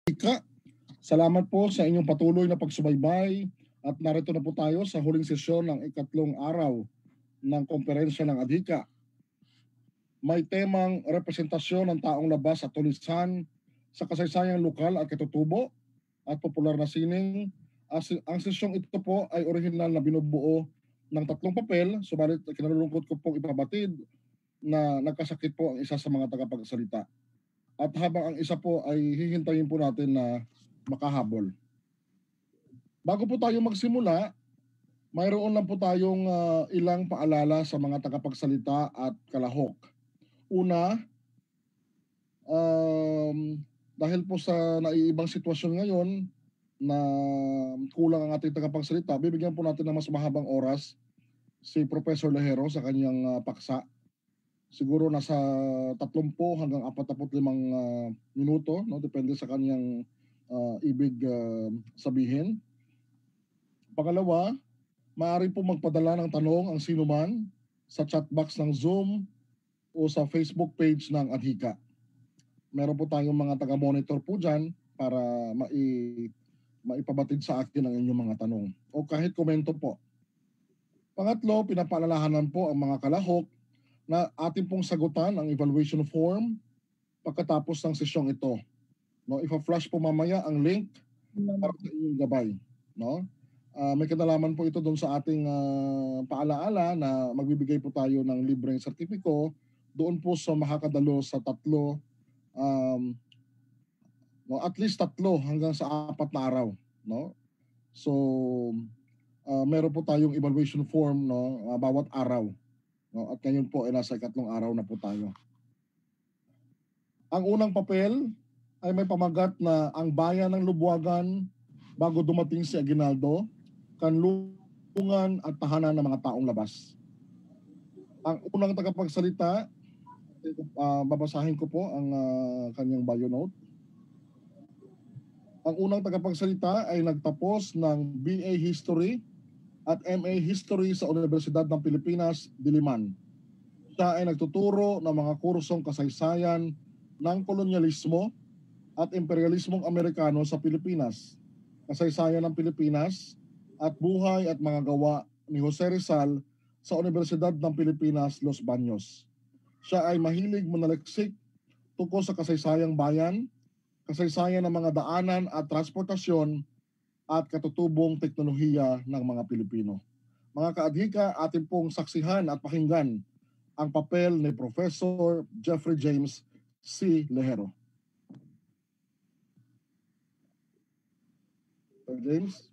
Ika, salamat po sa inyong patuloy na pagsubaybay at narito na po tayo sa huling sesyon ng ikatlong araw ng komperensya ng ADHICA. May temang representasyon ng taong labas at tulisan sa kasaysayang lokal at katutubo at popular na sining. Ang sesyong ito po ay orihinal na binubuo ng 3 papel, subalit kinalulungkot ko pong ipabatid na nagkasakit po ang isa sa mga tagapagsalita. At habang ang isa po ay hihintayin po natin na makahabol. Bago po tayo magsimula, mayroon lang po tayong ilang paalala sa mga tagapagsalita at kalahok. Una, dahil po sa naiibang sitwasyon ngayon na kulang ang ating tagapagsalita, bibigyan po natin ng mas mahabang oras si Professor Lehero sa kanyang paksa. Siguro nasa 30 hanggang 45 minuto, no? Depende sa kanyang ibig sabihin. Pangalawa, maaari po magpadala ng tanong ang sinuman sa chat box ng Zoom o sa Facebook page ng ADHICA. Meron po tayong mga taga-monitor po dyan para maipabatid sa akin ang inyong mga tanong o kahit komento po. Pangatlo, pinapaalalahanan po ang mga kalahok na atin pong sagutan ang evaluation form pagkatapos ng sesyong ito. No, ipa-flash po mamaya ang link para sa inyong gabay. No? May kinalaman po ito doon sa ating paalaala na magbibigay po tayo ng libreng sertipiko doon po sa makakadalo sa 3, no, at least 3 hanggang sa 4 na araw. No? So, meron po tayong evaluation form, no, bawat araw. No? At ngayon po ay nasa 3 araw na po tayo. Ang unang papel ay may pamagat na ang bayan ng Lubuagan bago dumating si Aguinaldo, kanlungan at tahanan ng mga taong labas. Ang unang tagapagsalita, babasahin ko po ang kanyang bio note. Ang unang tagapagsalita ay nagtapos ng BA History at MA History sa Universidad ng Pilipinas, Diliman. Siya ay nagtuturo ng mga kursong kasaysayan ng kolonyalismo at imperialismong Amerikano sa Pilipinas, kasaysayan ng Pilipinas, at buhay at mga gawa ni Jose Rizal sa Universidad ng Pilipinas, Los Baños. Siya ay mahilig manaliksik tungkol sa kasaysayang bayan, kasaysayan ng mga daanan at transportasyon, at katutubong teknolohiya ng mga Pilipino. Mga kaadhika, atin pong saksihan at pakinggan ang papel ni Professor Jeffrey James C. Lehero. James?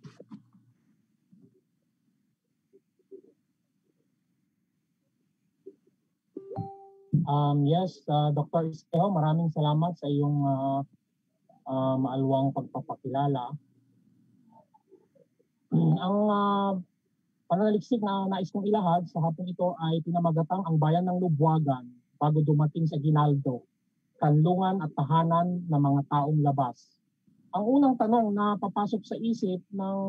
Yes, Dr. Espejo, maraming salamat sa iyong maalwang pagpapakilala. Ang pananaliksik na nais kong ilahad sa hapong ito ay pinamagatang ang bayan ng Lubuagan bago dumating sa Aguinaldo, kanlungan at tahanan ng mga taong labas. Ang unang tanong na papasok sa isip ng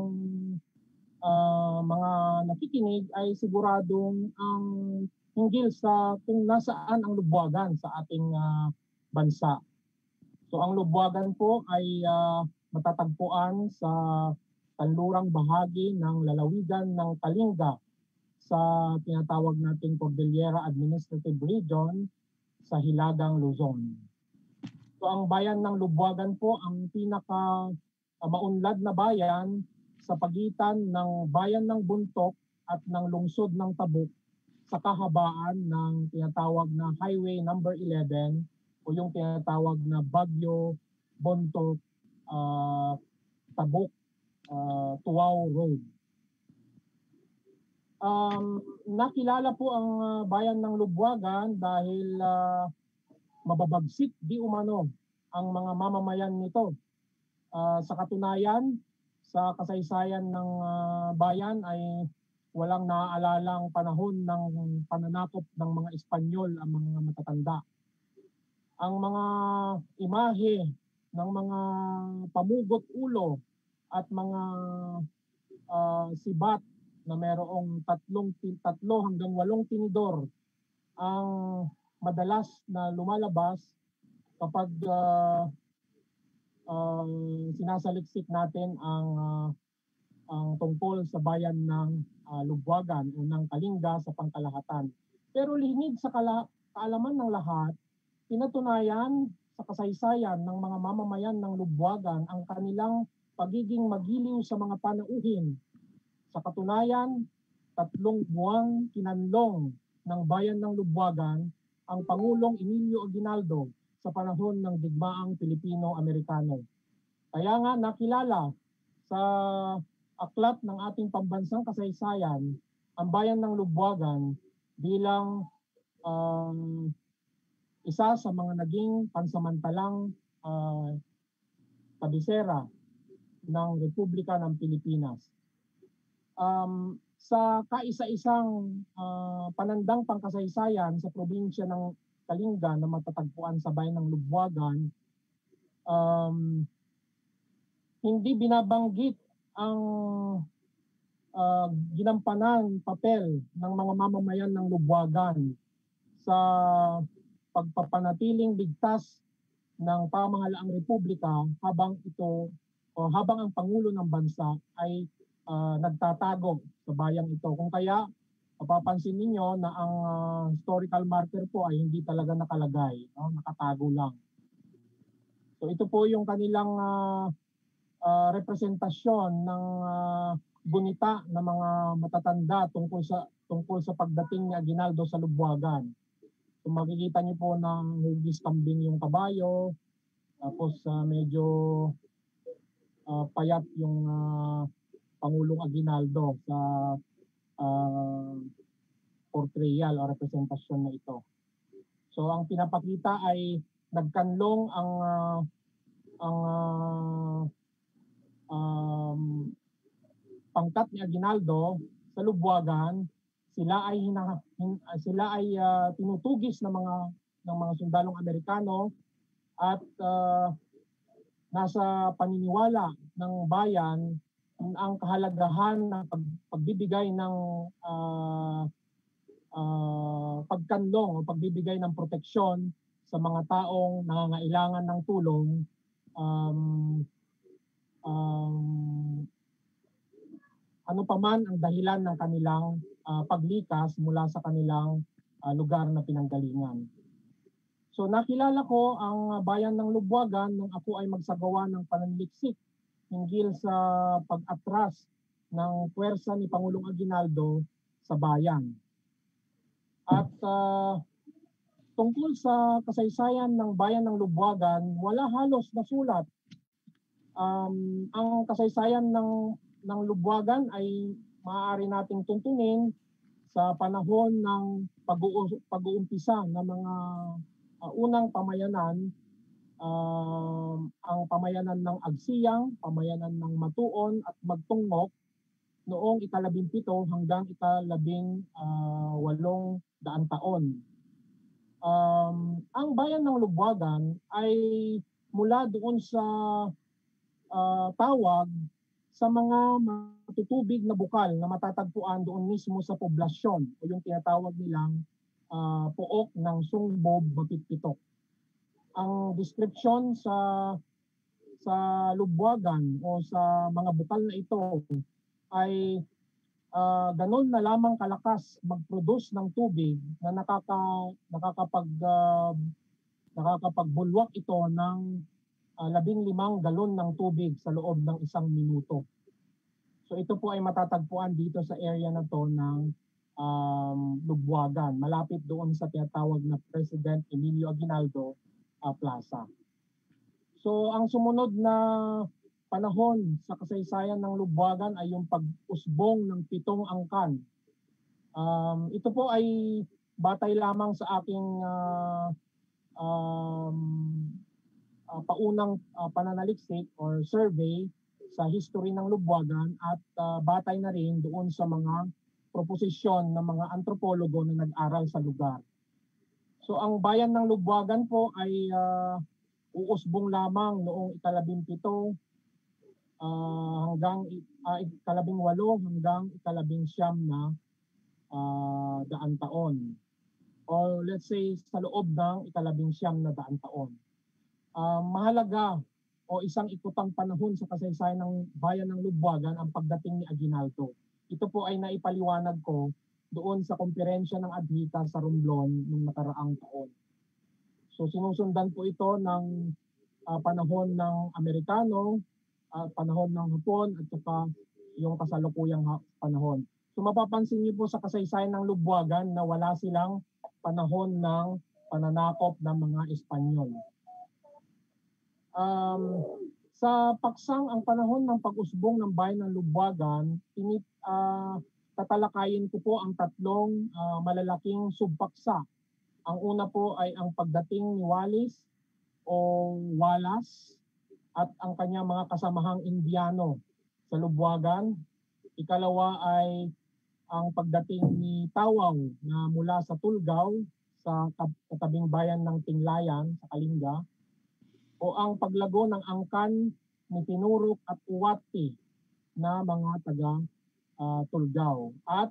mga nakikinig ay siguradong ang hinggil sa kung nasaan ang Lubuagan sa ating bansa. So ang Lubuagan po ay matatagpuan sa kanlurang bahagi ng lalawigan ng Kalinga sa tinatawag nating Cordillera Administrative Region sa Hilagang Luzon. So ang bayan ng Lubuagan po ang pinaka maunlad na bayan sa pagitan ng bayan ng Buntok at ng lungsod ng Tabuk sa kahabaan ng tinatawag na Highway number 11 o yung tinatawag na Baguio Bontoc Tabuk Tuaw Road. Nakilala po ang bayan ng Lubuagan dahil mababagsik di umano ang mga mamamayan nito. Sa katunayan, sa kasaysayan ng bayan ay walang naaalalang panahon ng pananakop ng mga Espanyol ang mga matatanda. Ang mga imahe ng mga pamugot ulo at mga sibat na mayroong 3 hanggang 8 tinidor ang madalas na lumalabas kapag sinasaliksik natin ang tungkol sa bayan ng Lubwagan o ng Kalinga sa pangkalahatan. Pero lingid sa kaalaman ng lahat, pinatunayan sa kasaysayan ng mga mamamayan ng Lubwagan ang kanilang pagiging magiliw sa mga panauhin. Sa katunayan, 3 buwang kinanlong ng bayan ng Lubwagan ang Pangulong Emilio Aguinaldo sa panahon ng digmaang Pilipino-Amerikano. Kaya nga nakilala sa aklat ng ating pambansang kasaysayan ang bayan ng Lubwagan bilang isa sa mga naging pansamantalang kabisera ng Republika ng Pilipinas. Sa kaisa-isang panandang pangkasaysayan sa probinsya ng Kalinga na matatagpuan sa bayan ng Lubwagan, hindi binabanggit ang ginampanang papel ng mga mamamayan ng Lubwagan sa pagpapanatiling ligtas ng pamahalaang republika habang ang Pangulo ng bansa ay nagtatago sa bayang ito. Kung kaya mapapansin ninyo na ang historical marker po ay hindi talaga nakalagay, no? Nakatago lang. So ito po yung kanilang representasyon ng gunita ng mga matatanda tungkol sa pagdating ni Aguinaldo sa Lubwagan. So makikita niyo po ng hugis kambing yung kabayo, tapos medyo payat yung Pangulong Aguinaldo sa portrayal o representasyon na ito. So ang pinapakita ay nagkanlong ang pangkat ni Aguinaldo sa Lubwagan. Sila ay tinutugis ng mga sundalong Amerikano at nasa paniniwala ng bayan ang kahalagahan ng pagbibigay ng pagkanlong o pagbibigay ng proteksyon sa mga taong nangangailangan ng tulong ano paman ang dahilan ng kanilang paglikas mula sa kanilang lugar na pinanggalingan. So nakilala ko ang bayan ng Lubwagan nung ako ay magsagawa ng pananaliksik hinggil sa pag-atras ng puwersa ni Pangulong Aguinaldo sa bayan. At tungkol sa kasaysayan ng bayan ng Lubwagan, wala halos na sulat. Ang kasaysayan ng Lubwagan ay maaari nating tuntunin sa panahon ng pag-uumpisa ng mga unang pamayanan, ang pamayanan ng Agsiyang, pamayanan ng Matuon at Magtungok noong 17 hanggang 18 taon. Ang bayan ng Lubwagan ay mula doon sa tawag sa mga matutubig na bukal na matatagpuan doon mismo sa poblasyon o yung tinatawag nilang pook ng Sungbob Mapitpitok. Ang description sa Lubwagan o sa mga bukal na ito ay ganun na lamang kalakas mag-produce ng tubig na nakakapagbulwak ito ng 15 galon ng tubig sa loob ng 1 minuto. So ito po ay matatagpuan dito sa area na to ng Lubwagan, malapit doon sa tinatawag na President Emilio Aguinaldo Plaza. So ang sumunod na panahon sa kasaysayan ng Lubwagan ay yung pag-usbong ng 7 angkan. Ito po ay batay lamang sa aking paunang pananaliksik or survey sa history ng Lubwagan at batay na rin doon sa mga proposisyon ng mga antropologo na nag-aral sa lugar. So ang bayan ng Lubwagan po ay uusbong lamang noong 17 hanggang 18 hanggang 19 na daang taon. O let's say sa loob ng 19 na daang taon. Mahalaga o isang ikutang panahon sa kasaysayan ng bayan ng Lubwagan ang pagdating ni Aguinaldo. Ito po ay naipaliwanag ko doon sa komperensya ng Adhita sa Romblon noong nakaraang taon. So sinusundan po ito ng panahon ng Amerikano, panahon ng Hapon at saka yung kasalukuyang panahon. So mapapansin niyo po sa kasaysayan ng Lubwagan na wala silang panahon ng pananakop ng mga Espanyol. Sa paksang ang panahon ng pag-usbong ng bayan ng Lubwagan, tatalakayin ko po ang tatlong malalaking subpaksa. Ang una po ay ang pagdating ni Wallis o Wallace at ang kanyang mga kasamahang Indiano sa Lubwagan. Ikalawa ay ang pagdating ni Tawaw na mula sa Tulgaw sa katabing bayan ng Tinglayan sa Kalinga, o ang paglago ng angkan ni Tinurok at Uwati na mga taga Tulgaw, at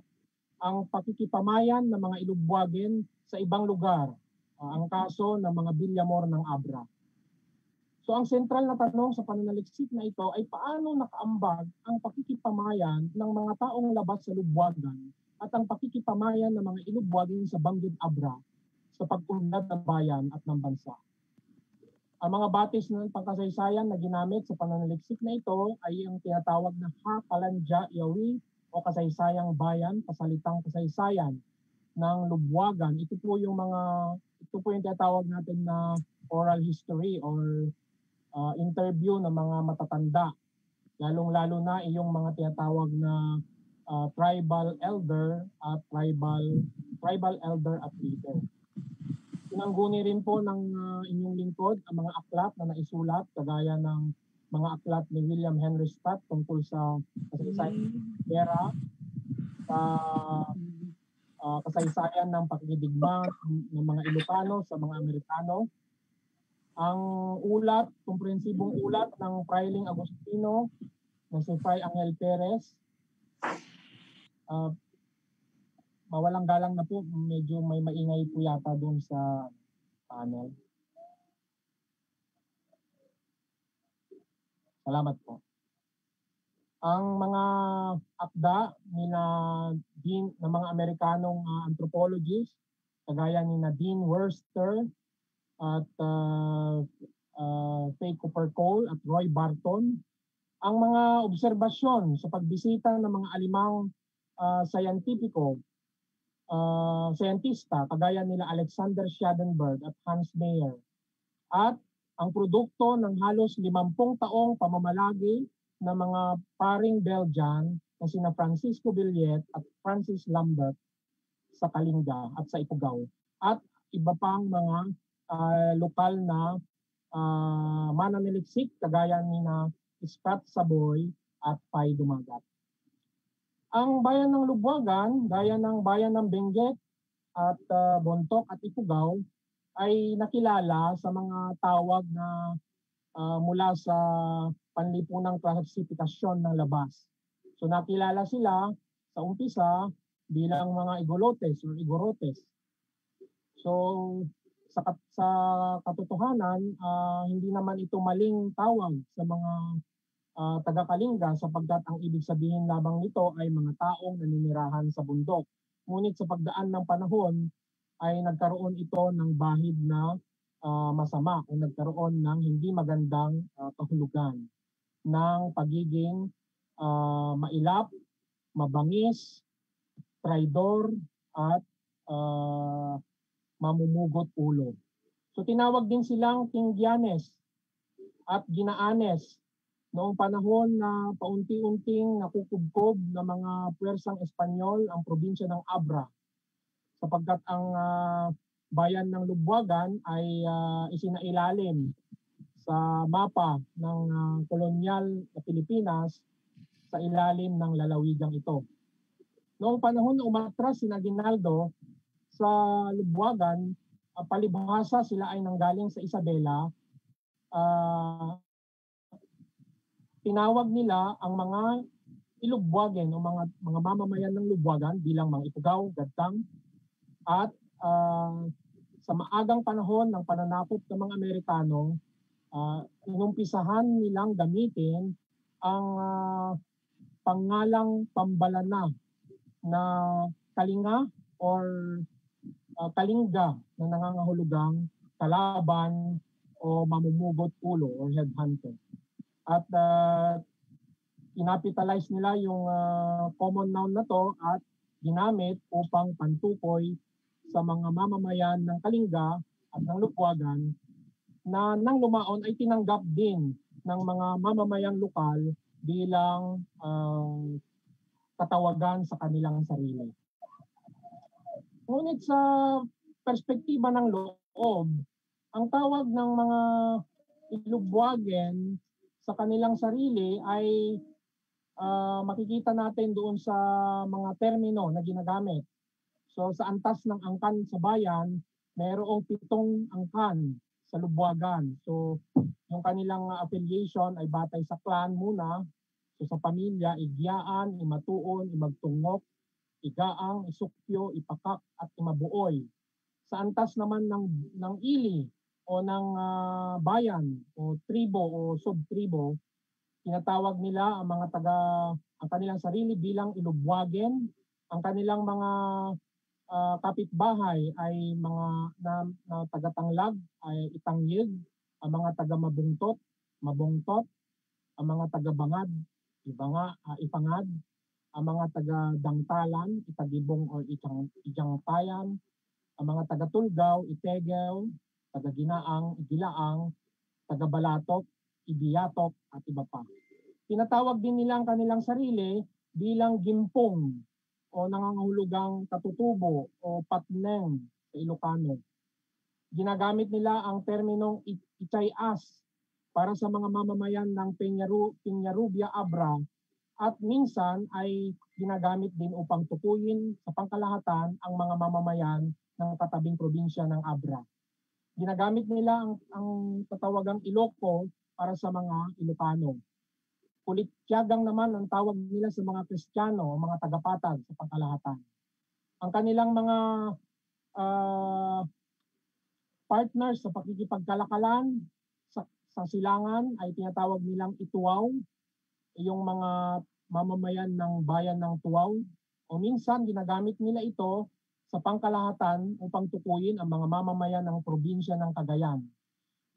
ang pakikipamayan ng mga Ilubwagen sa ibang lugar, ang kaso ng mga Villamor ng Abra. So ang sentral na tanong sa pananaliksik na ito ay paano nakaambag ang pakikipamayan ng mga taong labas sa Lubwagan at ang pakikipamayan ng mga Ilubwagen sa Banggid Abra sa pag-unlad ng bayan at ng bansa. Ang mga batis ng pangkasaysayan na ginamit sa pananaliksik na ito ay ang tinatawag na Hakalandya Yawi o kasaysayang bayan, kasalitang kasaysayan ng Lubwagan. Ito po yung tinatawag natin na oral history or interview ng mga matatanda. Lalong-lalo na yung mga tinatawag na tribal elder at tribal elder at leader. Tinangguni rin po ng inyong lingkod ang mga aklat na naisulat, kagaya ng mga aklat ni William Henry Stott tungkol sa kasaysayan sa kasaysayan ng pakikidigma ng mga Ilocano sa mga Amerikano. Ang ulat, komprehensibong ulat ng Frailing Agustino na si Fray Angel Perez. Mawalang galang na po, medyo may maingay po yata doon sa panel. Salamat po. Ang mga akda ng mga Amerikanong anthropologists, kagaya ni Nadine Worster at Faye Cooper Cole at Roy Barton, ang mga obserbasyon sa pagbisita ng mga alimang siyentista kagaya nila Alexander Schadenberg at Hans Meyer, at ang produkto ng halos 50 taong pamamalagi ng mga paring Belgian na sina Francisco Villiet at Francis Lambert sa Kalinga at sa Ifugao, at iba pang mga lokal na mananaliksik kagaya ni na Scott Saboy at Pai Dumagat. Ang bayan ng Lubwagan, gaya ng bayan ng Benguet at Bontoc at Ifugao, ay nakilala sa mga tawag na mula sa panlipunang klasifikasyon ng labas. So nakilala sila sa umpisa bilang mga Igolotes or Igorotes. So sa katotohanan, hindi naman ito maling tawag sa mga taga-Kalinga, sapagkat ang ibig sabihin lamang nito ay mga taong naninirahan sa bundok. Ngunit sa pagdaan ng panahon ay nagkaroon ito ng bahid na masama o nagkaroon ng hindi magandang kahulugan ng pagiging mailap, mabangis, traidor at mamumugot ulo. So tinawag din silang Tingyanes at Ginaanes noong panahon na paunti-unting nakukubkob ng mga puwersang Espanyol ang probinsya ng Abra, sapagkat ang bayan ng Lubwagan ay isinailalim sa mapa ng kolonyal na Pilipinas sa ilalim ng lalawigang ito. Noong panahon na umatras si Aguinaldo sa Lubwagan, palibhasa sila ay nanggaling sa Isabela. Tinawag nila ang mga Ilubwagen o mga mamamayan ng Lubwagan bilang mga Ifugao, Gadtang, at sa maagang panahon ng pananakop ng mga Amerikano, inumpisahan nilang gamitin ang pangalang pambalana na kalinga or kalingga na nangangahulugang kalaban o mamumugot ulo or headhunter. At kinapitalize nila yung common noun na to at ginamit upang pantukoy sa mga mamamayan ng Kalinga at ng Lukwagan na nang lumaon ay tinanggap din ng mga mamamayang lokal bilang katawagan sa kanilang sarili. Ngunit sa perspektiba ng loob, ang tawag ng mga Ilubwagen sa kanilang sarili ay makikita natin doon sa mga termino na ginagamit. So sa antas ng angkan sa bayan, mayroong 7 angkan sa Lubwagan. So yung kanilang affiliation ay batay sa clan muna. So sa pamilya, Igyaan, Imatuon, Imagtungok, Igaang, Isukyo, Ipakak at Imabuoy. Sa antas naman ng ili o ng bayan o tribo o subtribo, tinatawag nila ang mga ang kanilang sarili bilang Ilubwagen. Ang kanilang mga kapitbahay ay mga na taga-Tanglag ay Itangyeg, ang mga taga-Mabungtot, Mabungtot, ang mga taga-Bangad, Ipangad, ang mga taga-Dangtalan, Itagibong o Ijangtayan, ang mga taga-Tulgaw, Itegel, taga-Ginaang, Igilaang, taga-Balatok, Ibiyatok at iba pa. Tinatawag din nila ang kanilang sarili bilang Gimpong o nangangahulugang katutubo o patneng sa Ilocano. Ginagamit nila ang terminong Ichay-as para sa mga mamamayan ng Peñarubia Abra at minsan ay ginagamit din upang tukuyin sa pangkalahatan ang mga mamamayan ng katabing probinsya ng Abra. Ginagamit nila ang katawagang Iloco para sa mga Ilocano. Kulityagang naman ang tawag nila sa mga Kristiyano o mga tagapatag sa pangkalahatan. Ang kanilang mga partners sa pakikipagkalakalan sa silangan ay tinatawag nilang Ituaw, yung mga mamamayan ng bayan ng Tuaw. O minsan ginagamit nila ito sa pangkalahatan upang tukuyin ang mga mamamayan ng probinsya ng Cagayan.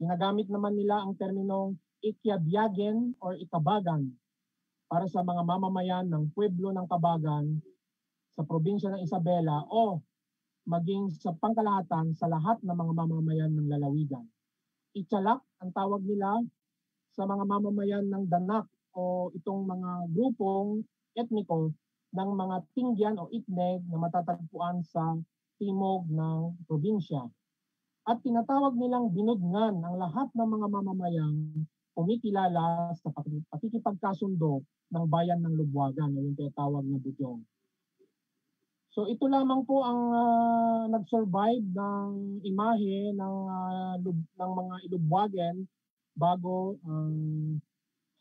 Ginagamit naman nila ang terminong Ikiabyagen or Ikabagan para sa mga mamamayan ng pueblo ng Kabagan sa probinsya ng Isabela o maging sa pangkalahatan sa lahat ng mga mamamayan ng lalawigan. Itsalak ang tawag nila sa mga mamamayan ng Danak o itong mga grupong etniko ng mga Tingyan o Itneg na matatagpuan sa timog ng probinsya. At tinatawag nilang binudngan ang lahat ng mga mamamayang kumikilala sa pakikipagkasundo ng bayan ng Lubwagan o yung tinatawag na Budyong. So ito lamang po ang nag-survive ng imahe ng mga Ilubwagen bago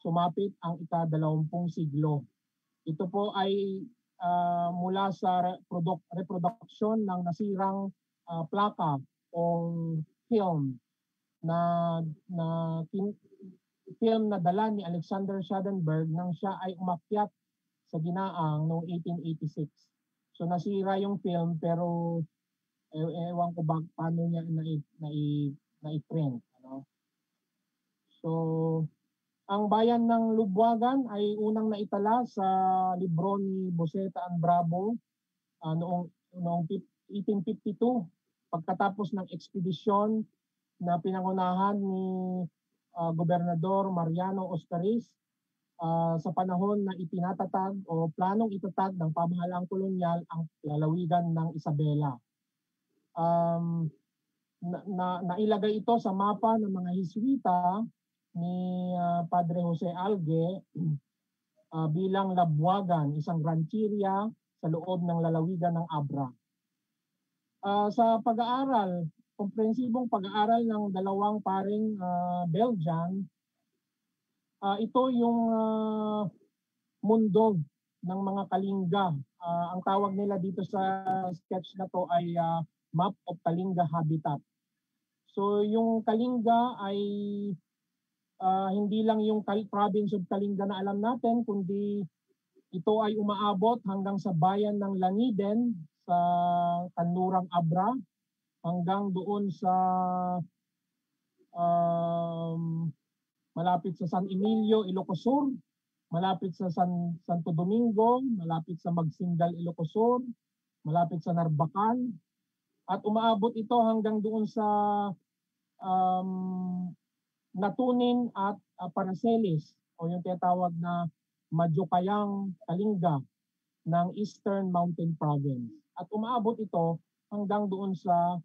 sumapit ang ika-20 siglo. Ito po ay mula sa reproduksyon ng nasirang plaka o film na film na dala ni Alexander Schadenberg nang siya ay umakyat sa Ginaang noong 1886. So nasira yung film pero ewan ko ba paano niya na-print. Ano? So ang bayan ng Lubwagan ay unang naitala sa libro ni Boceta and Bravo noong 1852 pagkatapos ng ekspedisyon na pinangunahan ni Gobernador Mariano Oscaris sa panahon na itinatatag o planong itatag ng pamahalaang kolonyal ang lalawigan ng Isabela. Nailagay ito sa mapa ng mga Hiswita ni Padre Jose Alge bilang Labwagan, isang rancheria sa loob ng lalawigan ng Abra. Sa pag-aaral, komprehensibong pag-aaral ng dalawang paring Belgian, ito yung mundo ng mga Kalinga. Ang tawag nila dito sa sketch na to ay Map of Kalinga Habitat. So yung Kalinga ay hindi lang yung province of Kalinga na alam natin, kundi ito ay umaabot hanggang sa bayan ng Langiden sa Kanlurang Abra, hanggang doon sa malapit sa San Emilio, Ilocos Sur, malapit sa Santo Domingo, malapit sa Magsingal, Ilocos Sur, malapit sa Narbacan, at umaabot ito hanggang doon sa Natunin at Paracelis, o yung tinatawag na Majokayang Kalinga ng Eastern Mountain Province. At umaabot ito hanggang doon sa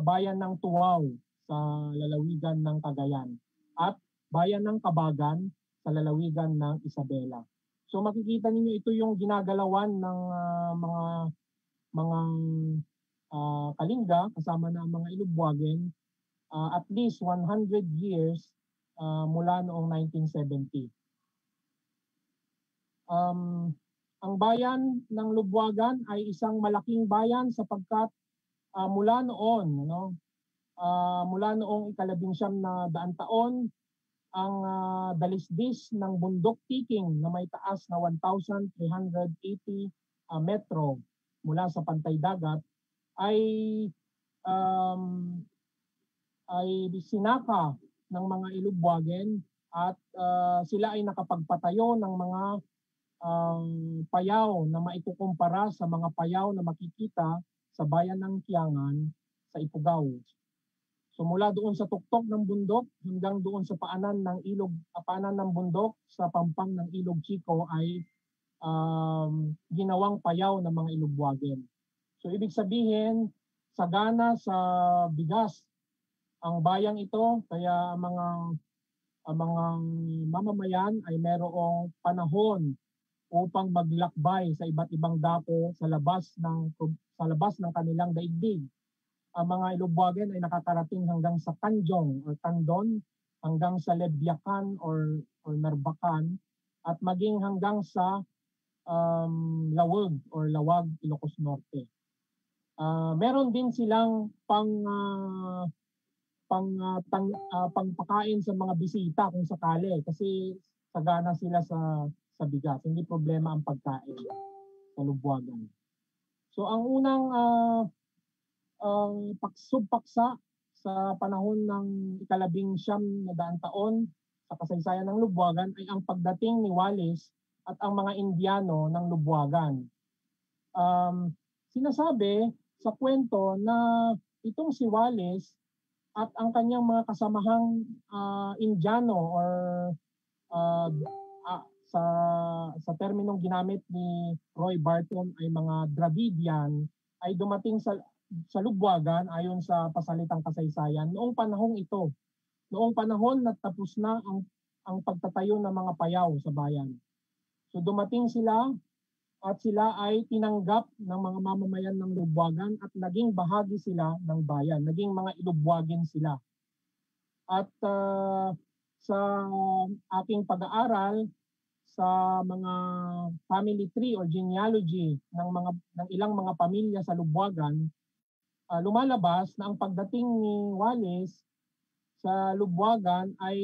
bayan ng Tuaw sa lalawigan ng Cagayan at bayan ng Kabagan sa lalawigan ng Isabela. So makikita ninyo ito yung ginagalawan ng mga Kalinga kasama na ang mga Ilugbuagen at least 100 years mula noong 1970. Ang bayan ng Lubwagan ay isang malaking bayan sapagkat mula noong ika-19 na daang taon, ang dalisdis ng bundok tiking na may taas na 1,380 metro mula sa pantay dagat ay sinaka ng mga Ilugbuagen at sila ay nakapagpatayo ng mga payaw na maikukumpara sa mga payaw na makikita sa bayan ng Kiangan sa Ifugao. So mula doon sa tuktok ng bundok hanggang doon sa paanan ng bundok sa pampang ng Ilog Chico ay ginawang payaw ng mga Ilugbuagen. So ibig sabihin, sagana sa bigas ang bayang ito, kaya ang mga mamamayan ay merong panahon upang maglakbay sa iba't ibang dako sa labas ng kanilang daigdig. Ang mga Ilugbuagen ay nakakarating hanggang sa Tanjong or Tandon, hanggang sa Lebyakan or Narbacan, at maging hanggang sa Lawag or Lawag, Ilocos Norte. Meron din silang pangpakain sa mga bisita kung sakali, kasi sagana sila sa bigas. Hindi problema ang pagkain sa Lubwagan. So ang unang pagsubpaksa sa panahon ng ika-19 na daang taon sa kasaysayan ng Lubwagan ay ang pagdating ni Wallis at ang mga Indiano ng Lubwagan. Sinasabi sa kwento na itong si Wallis at ang kanyang mga kasamahang Indiano or sa terminong ginamit ni Roy Barton ay mga Dravidian, ay dumating sa Lubwagan ayon sa pasalitang kasaysayan noong panahong ito. Noong panahon na tapos na ang pagtatayo ng mga payaw sa bayan. So dumating sila at sila ay tinanggap ng mga mamamayan ng Lubwagan at naging bahagi sila ng bayan. Naging mga Ilugbuagen sila. At sa aking pag-aaral sa mga family tree or genealogy ng ilang mga pamilya sa Lubwagan, lumalabas na ang pagdating ni Wallis sa Lubwagan ay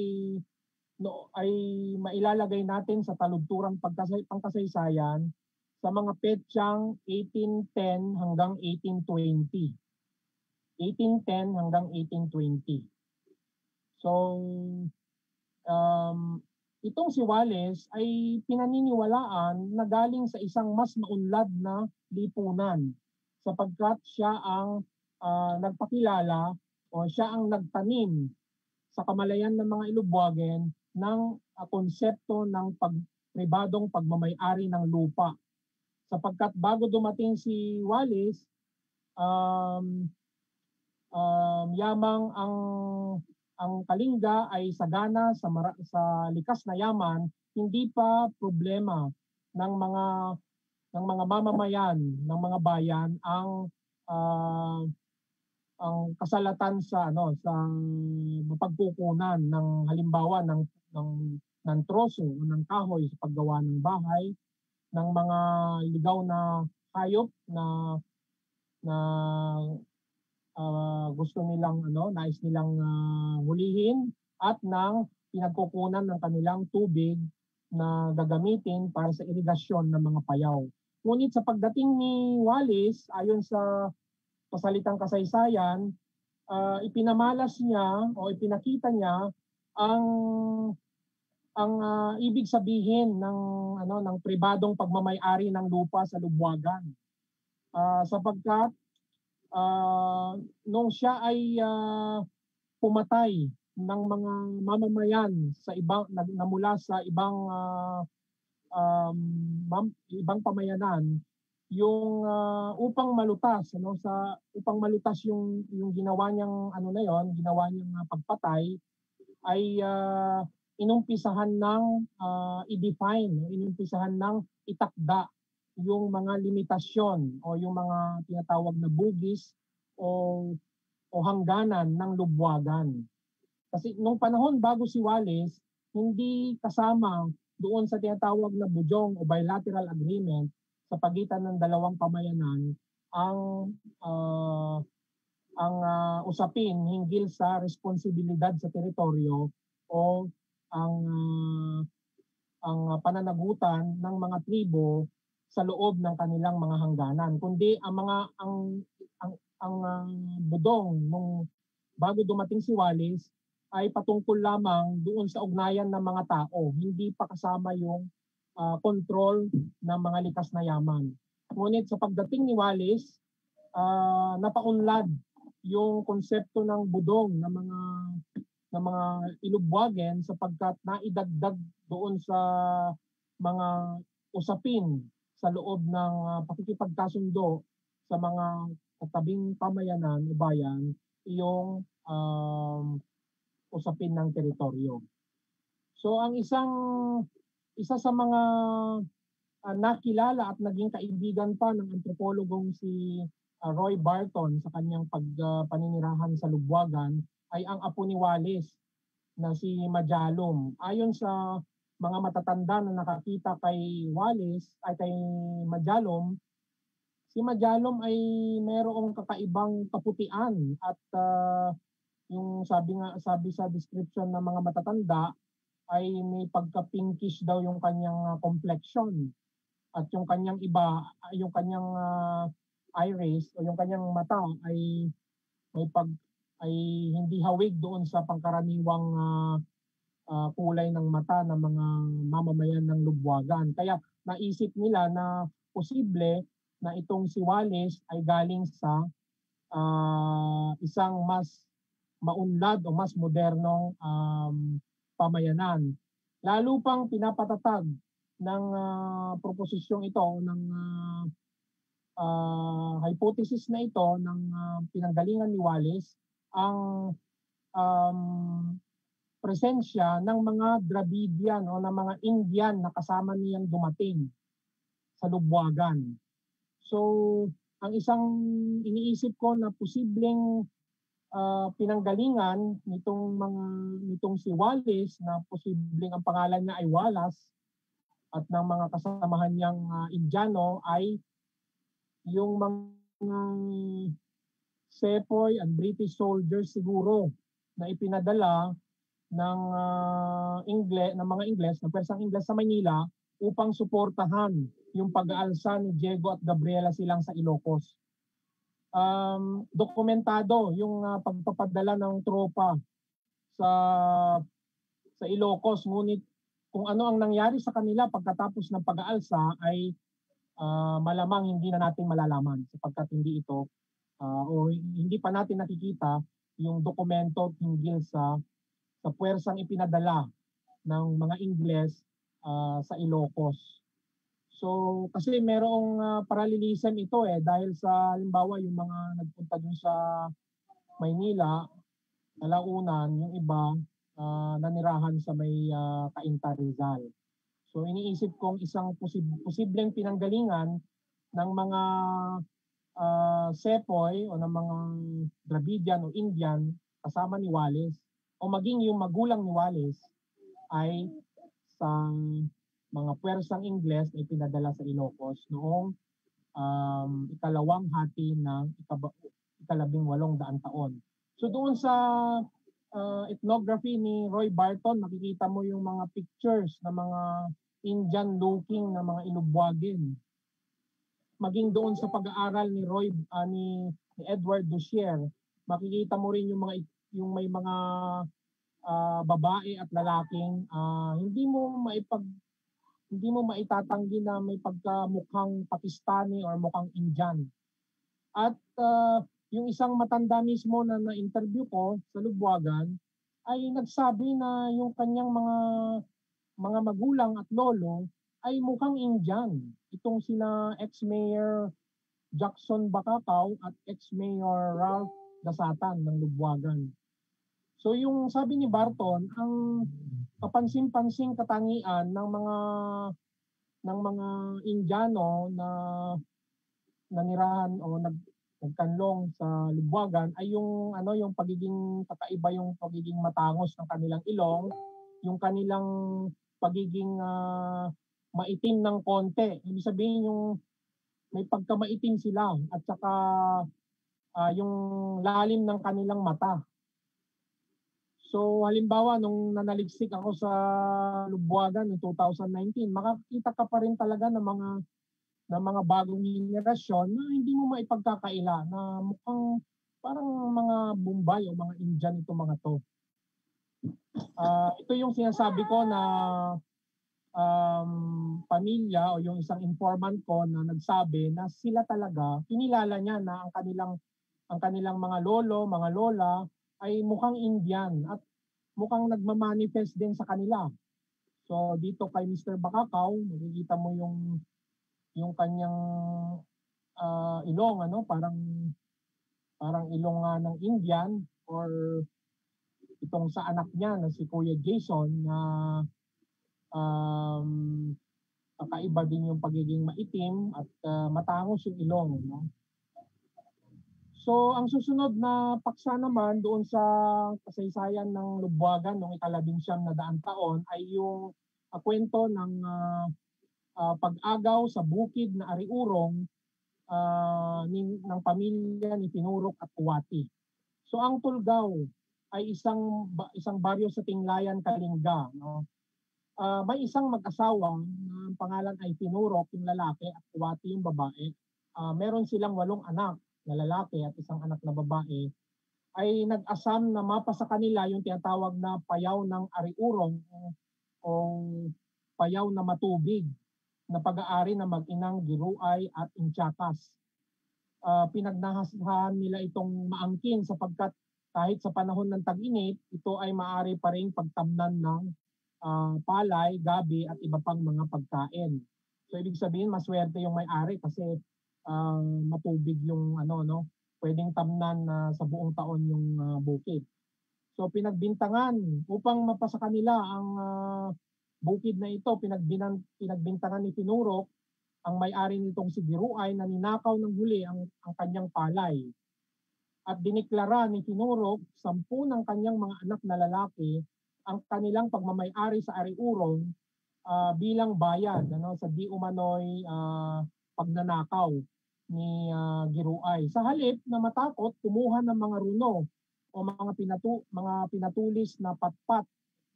mailalagay natin sa taludturang pangkasaysayan sa mga petsang 1810 hanggang 1820. 1810 hanggang 1820. So, itong si Wallis ay pinaniniwalaan na galing sa isang mas maunlad na lipunan sapagkat siya ang nagpakilala o siya ang nagtanim sa kamalayan ng mga Ilugbuagen ng konsepto ng pribadong pagmamay-ari ng lupa. Sapagkat bago dumating si Wallis, yamang ang Kalinga ay sagana sa likas na yaman, hindi pa problema ng mga mamamayan ng mga bayan ang kasalatan sa mapagkukunan ng halimbawa ng troso o ng kahoy sa paggawa ng bahay, ng mga ligaw na hayop na gusto nilang nais nilang hulihin, at ng pinagkukunan ng kanilang tubig na gagamitin para sa irigasyon ng mga payaw. Ngunit sa pagdating ni Wallis, ayon sa salitang kasaysayan, ipinamalas niya o ipinakita niya ang ibig sabihin ng pribadong pagmamay-ari ng lupa sa Lubwagan. Sapagkat nung siya ay pumatay ng mga mamamayan sa ibang na mula sa ibang ibang pamayanan, yung upang malutas yung ginawa niyang ginawa niyang pagpatay ay inumpisahan ng inumpisahan ng itakda yung mga limitasyon o yung mga tinatawag na bugis o hangganan ng lubwagan. Kasi nung panahon bago si Wallis, hindi kasama doon sa tinatawag na bujong o bilateral agreement sa pagitan ng dalawang pamayanan ang usapin hinggil sa responsibilidad sa teritoryo o ang pananagutan ng mga tribo sa loob ng kanilang mga hangganan, kundi ang budong nung bago dumating si Wallis ay patungkol lamang doon sa ugnayan ng mga tao, hindi pa kasama yung control ng mga likas na yaman. Ngunit sa pagdating ni Wallis, napaunlad yung konsepto ng budong ng mga ilubwagen sapagkat naidagdag doon sa mga usapin sa loob ng pakikipagkasundo sa mga katabing pamayanan o bayan yung usapin ng teritoryo. So ang isa sa mga nakilala at naging kaibigan pa ng antropologong si Roy Barton sa kanyang paninirahan sa Lubwagan ay ang apo ni Wallis na si Majalom. Ayon sa mga matatanda na nakakita kay Wallis ay kay Majalom, si Majalom ay mayroong kakaibang kaputian at yung sabi sa description ng mga matatanda ay may pagka-pinkish daw yung kanyang complexion at yung kanyang iris o yung kanyang mata ay hindi hawig doon sa pangkaraniwang kulay ng mata ng mga mamamayan ng Lubwagan. Kaya naisip nila na posible na itong si Wallis ay galing sa isang mas maunlad o mas modernong pamayanan. Lalo pang pinapatatag ng proposisyong ito, ng hypothesis na ito ng pinanggalingan ni Wallis ang presensya ng mga Dravidian o ng mga Indian na kasama niyang dumating sa Lubwagan. So, ang isang iniisip ko na posibleng pinanggalingan nitong si Wallis na posibleng ang pangalan niya ay Wallace at ng mga kasamahan niyang Indiano ay yung mga sepoy and British soldiers siguro na ipinadala ng mga Ingles, ng pwersang Ingles sa Maynila upang suportahan yung pag-aalsa ni Diego at Gabriela Silang sa Ilocos. Dokumentado yung pagpapadala ng tropa sa Ilocos, ngunit kung ano ang nangyari sa kanila pagkatapos ng pag-aalsa ay malamang hindi na natin malalaman sapagkat hindi ito o hindi pa natin nakikita yung dokumento hinggil sa puwersang ipinadala ng mga Ingles sa Ilocos. So kasi merong paralelism ito dahil sa halimbawa yung mga nagpunta dun sa Maynila, Alaunan, yung iba nanirahan sa may Cainta Rizal. So iniisip kong isang posibleng pinanggalingan ng mga sepoy o ng mga Dravidian o Indian kasama ni Wallis o maging yung magulang ni Wallis ay sa mga puwersang Ingles na ipinadala sa Ilocos noong ikalawang hati ng 1800 taon. So doon sa ethnography ni Roy Barton, makikita mo yung mga pictures ng mga Indian looking na mga ilubwagin. Maging doon sa pag-aaral ni ni Edward Duchier, makikita mo rin yung may mga babae at lalaking hindi mo maitatanggi na may pagkamukhang Pakistani or mukhang Indian. At yung isang matanda mismo na na-interview ko sa Lubwagan ay nagsabi na yung kanyang mga magulang at lolo ay mukhang Indian. Itong sina ex-mayor Jackson Bacacao at ex-mayor Ralph Dasatan ng Lubwagan. So yung sabi ni Barton, ang kapansin-pansing katangian ng mga Indiano na nanirahan o nagkanlong sa Lubwagan ay yung pagiging kakaiba, yung pagiging matangos ng kanilang ilong, yung kanilang pagiging maitim ng konti. Ibig sabihin yung may pagkamaitim sila at saka yung lalim ng kanilang mata. So halimbawa nung nanaliksik ako sa Lubwagan noong 2019, makakita ka pa rin talaga ng mga bagong henerasyon na hindi mo maipagkakaila na mukhang parang mga Bombay o mga Indian itong mga to. Ito yung sinasabi ko na pamilya o yung isang informant ko na nagsabi na sila talaga, kinilala niya na ang kanilang mga lolo, mga lola ay mukhang Indian at mukhang nagmamanifest din sa kanila. So dito kay Mr. Bacacao, makikita mo yung kanyang ilong, parang ilong ng Indian, or itong sa anak niya na si Kuya Jason na kakaiba din yung pagiging maitim at matangos yung ilong. No? So ang susunod na paksa naman doon sa kasaysayan ng Lubwagan noong ika-19 na daang taon ay yung kwento ng pag-agaw sa bukid na Ariurong ng pamilya ni Tinurok at Uwati. So ang Tulgaw ay isang baryo sa Tinglayan, Kalinga. No? May isang mag-asawa na ang pangalan ay Tinurok, yung lalaki, at Uwati, yung babae. Meron silang 8 anak na lalaki at isang anak na babae, ay nag-asam na mapa sa kanila yung tinatawag na payaw ng Ariurong o payaw na matubig na pag-aari ng mag-inang Giruay at Inchakas. Pinagnahasahan nila itong maangkin sapagkat kahit sa panahon ng tag-init, ito ay maaari pa rin pagtamnan ng palay, gabi at iba pang mga pagkain. So ibig sabihin maswerte yung may-ari kasi matubig yung pwedeng tamnan sa buong taon yung bukid. So pinagbintangan upang mapasa kanila ang bukid na ito, pinagbintangan ni Tinurok ang may-ari nitong si Giruay na ninakaw ng huli ang kanyang palay. At diniklara ni Tinurok 10 ng kanyang mga anak na lalaki ang kanilang pagmamay-ari sa Ariurong bilang bayad sa di umano'y pagnanakaw ni Giruay. Sa halip na matakot, kumuha ng mga runo o mga pinatulis na patpat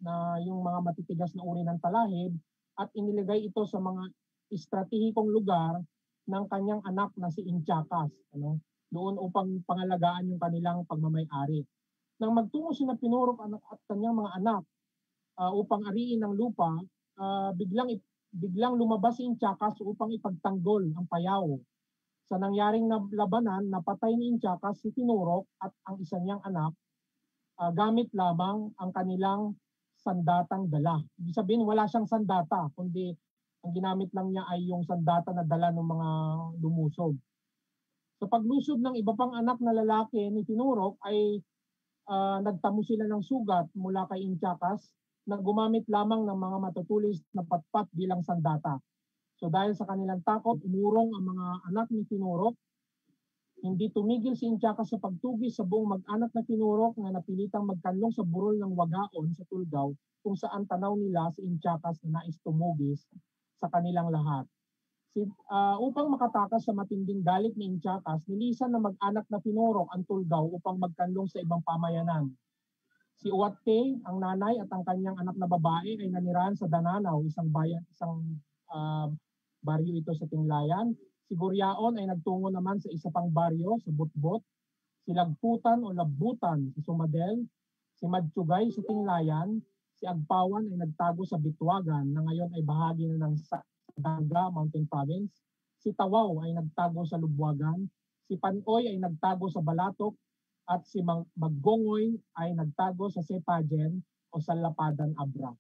na yung mga matitigas na uri ng talahib at inilagay ito sa mga estratehikong lugar ng kanyang anak na si Inchakas, doon upang pangalagaan yung kanilang pagmamay-ari. Nang magtungo sina Tinurok at kanyang mga anak upang ariin ang lupa, biglang lumabas si Inchakas upang ipagtanggol ang payaw. Sa nangyaring labanan, napatay ni Inchakas si Tinurok at ang isa niyang anak gamit lamang ang kanilang sandatang dala. Ibig sabihin wala siyang sandata, kundi ang ginamit lang niya ay yung sandata na dala ng mga lumusob. Sa paglusob ng iba pang anak na lalaki ni Tinurok ay nagtamo sila ng sugat mula kay Inchakas na gumamit lamang ng mga matutulis na patpat bilang sandata. So dahil sa kanilang takot, umurong ang mga anak ni Tinurok. Hindi tumigil si Inchakas sa pagtugis sa buong mag-anak na Tinurok na napilitang magkanlong sa burol ng Wagaon sa Tulgaw kung saan tanaw nila si Inchakas na nais tumugis sa kanilang lahat. Upang makatakas sa matinding galit ni Inchakas, nilisan na mag-anak na Tinurok ang Tulgaw upang magkanlong sa ibang pamayanan. Si Uwate, ang nanay at ang kanyang anak na babae ay nanirahan sa Dananaw, isang bayan, ah, baryo ito sa Tinglayan. Si Guryaon ay nagtungo naman sa isa pang baryo sa Butbot. Si Lagputan o Labbutan sa Sumadel. Si Madtugay sa Tinglayan. Si Agpawan ay nagtago sa Bitwagan na ngayon ay bahagi na ng Saganga Mountain Province. Si Tawaw ay nagtago sa Lubwagan. Si Panoy ay nagtago sa Balatok at si Maggongoy ay nagtago sa Sepagen o sa Lapadan Abra.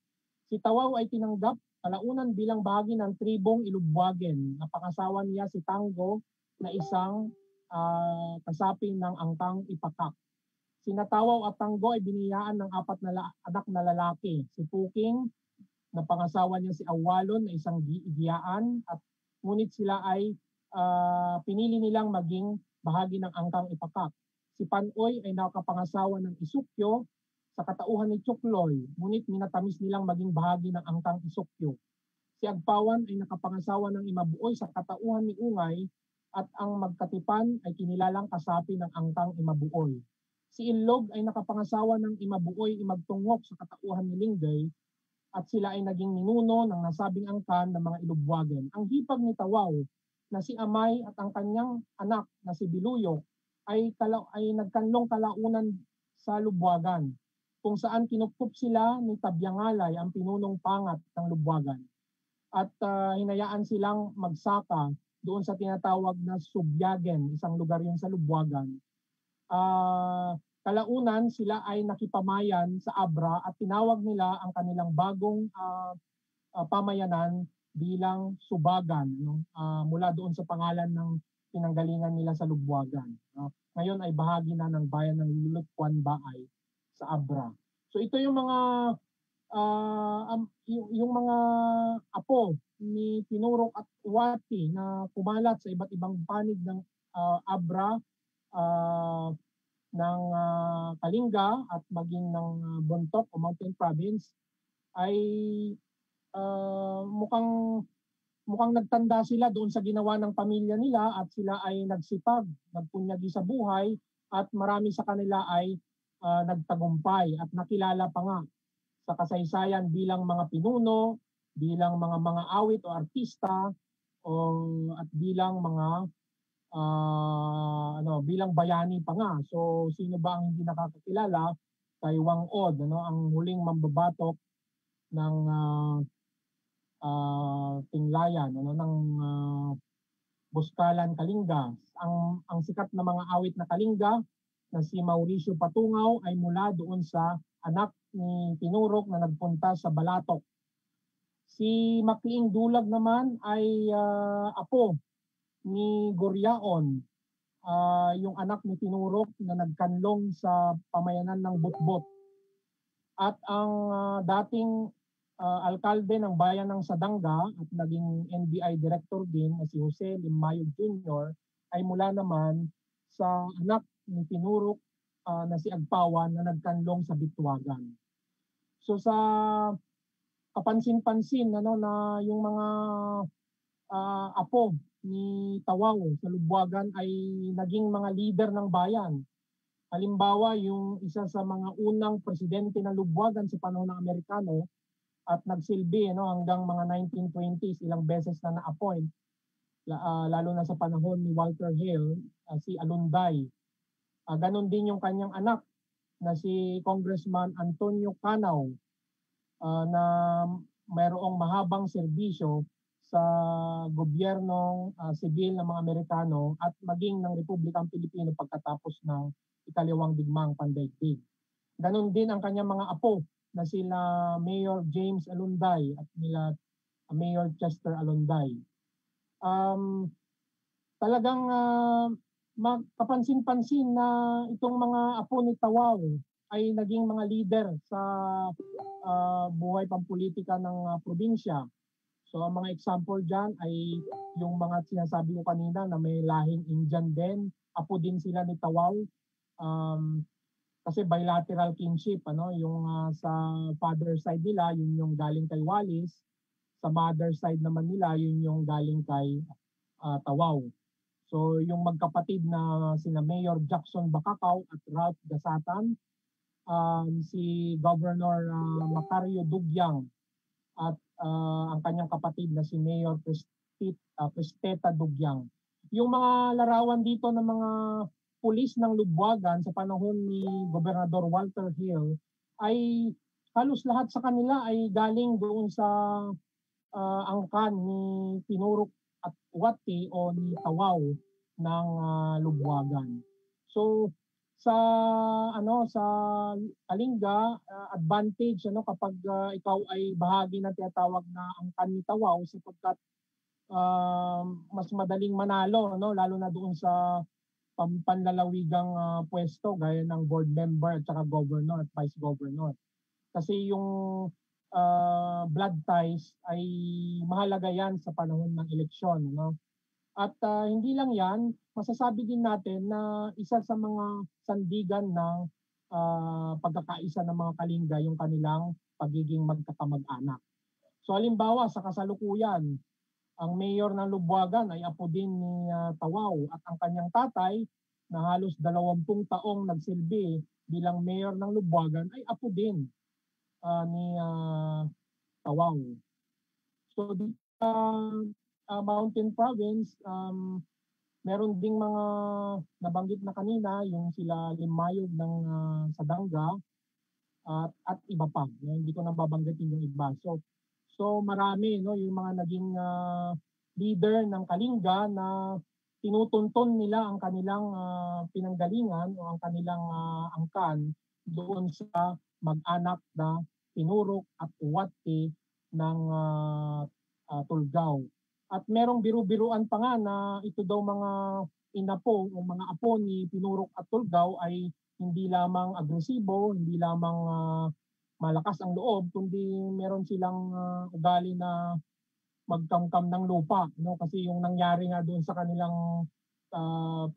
Si Tawaw ay tinanggap kalaunan bilang bahagi ng tribong Ilubwagen. Napangasawa niya si Tango na isang kasapi ng angkang Ipakak. Si Natawaw at Tango ay biniyaan ng apat na anak na lalaki. Si Puking, napangasawa niya si Awalon na isang giyaan at ngunit sila ay pinili nilang maging bahagi ng angkang Ipakak. Si Panoy ay nakapangasawa ng Isukyo sa katauhan ni Chukloy, ngunit minatamis nilang maging bahagi ng angkang Isukyo. Si Agpawan ay nakapangasawa ng Imabuoy sa katauhan ni Ungay at ang Magkatipan ay kinilalang kasapi ng angkang Imabuoy. Si Ilog ay nakapangasawa ng Imabuoy Imagtungok sa katauhan ni Linggay at sila ay naging ninuno ng nasabing angkan ng mga Ilubwagen. Ang hipag ni Tawaw na si Amay at ang kanyang anak na si Biluyok ay nagkanlong kalaunan sa Lubwagan, kung saan kinupkup sila ni Tabyangalay ang pinunong pangat ng Lubwagan. At hinayaan silang magsaka doon sa tinatawag na Subyagen, isang lugar yun sa Lubwagan. Kalaunan sila ay nakipamayan sa Abra at tinawag nila ang kanilang bagong pamayanan bilang Subagan, mula doon sa pangalan ng pinanggalingan nila sa Lubwagan. Ngayon ay bahagi na ng bayan ng Lulutpuan Baay sa Abra. So ito yung mga yung mga apo ni Tinurok at Uwati na kumalat sa iba't ibang panig ng Abra, ng Kalinga at maging ng Bontoc o Mountain Province ay mukhang nagtanda sila doon sa ginawa ng pamilya nila at sila ay nagsipag, nagpunyagi sa buhay at marami sa kanila ay nagtagumpay at nakilala pa nga sa kasaysayan bilang mga pinuno, bilang mga awit o artista at bilang mga bilang bayani pa nga. So sino ba ang hindi nakakakilala kay Wang Od, ang huling mambabatok ng Tinglayan, ng Buskalan, Kalinga. Ang sikat na mga awit na Kalinga na si Mauricio Patungaw ay mula doon sa anak ni Tinurok na nagpunta sa Balatok. Si Makliing Dulag naman ay apo ni Guryaon, yung anak ni Tinurok na nagkanlong sa pamayanan ng Butbot. At ang dating alkalde ng bayan ng Sadanga at naging NBI director din na si Jose Limayog Jr. ay mula naman sa anak ni Tinurok na si Agpawan na nagkanlong sa Bitwagan. So sa kapansin-pansin na yung mga apo ni Tawaw sa Lubwagan ay naging mga leader ng bayan. Halimbawa, yung isa sa mga unang presidente ng Lubwagan sa panahon ng Amerikano at nagsilbi hanggang mga 1920s, ilang beses na na-appoint, lalo na sa panahon ni Walter Hale, si Alunday. Ganon din yung kanyang anak na si Congressman Antonio Canaw, na mayroong mahabang serbisyo sa gobyernong sibil ng mga Amerikano at maging ng Republikang Pilipino pagkatapos ng ikalawang digmaang pandaigdig. Ganon din ang kanyang mga apo na sila Mayor James Alunday at nila Mayor Chester Alunday. Talagang kapansin-pansin na itong mga apo ni Tawaw ay naging mga leader sa buhay pampolitika ng probinsya. So ang mga example dyan ay yung mga sinasabi ko kanina na may lahing Indian din, apo din sila ni Tawaw. Kasi bilateral kinship, yung sa father side nila, yun yung galing kay Wallis, sa mother side naman nila, yun yung galing kay Tawaw. So yung magkapatid na sina Mayor Jackson Bacacao at Ralph Gasatan si Governor Macario Dugyang at ang kanyang kapatid na si Mayor Cristeta Dugyang. Yung mga larawan dito ng mga pulis ng Lubwagan sa panahon ni Gobernador Walter Hill ay halos lahat sa kanila ay galing doon sa angkan ni Tinurok at Uwati o ni Tawaw ng Lubwagan. So sa sa Kalinga advantage kapag ikaw ay bahagi ng tinatawag na angkan ni Tawaw sapagkat mas madaling manalo lalo na doon sa panlalawigang pwesto gaya ng board member at saka governor at vice governor. Kasi yung blood ties ay mahalaga yan sa panahon ng eleksyon. At hindi lang yan, masasabi din natin na isa sa mga sandigan ng pagkakaisa ng mga Kalinga yung kanilang pagiging magkakamag-anak. So halimbawa sa kasalukuyan, ang mayor ng Lubwagan ay apo din ni Tawaw at ang kanyang tatay na halos 20 taong nagsilbi bilang mayor ng Lubwagan ay apo din ni Tawaw. So Mountain Province, meron ding mga nabanggit na kanina, yung sila Limayog ng Sadanga at iba pa. Hindi ko na babanggitin yung iba. So marami yung mga naging leader ng Kalinga na tinutunton nila ang kanilang pinanggalingan o ang kanilang angkan doon sa mag-anak na Tinurok at Uwati ng Tulgao. At merong biru-biruan pa nga na ito daw mga inapo o mga apo ni Tinurok at Tulgao ay hindi lamang agresibo, hindi lamang malakas ang loob, kundi meron silang ugali na magkamkam ng lupa, kasi yung nangyari nga doon sa kanilang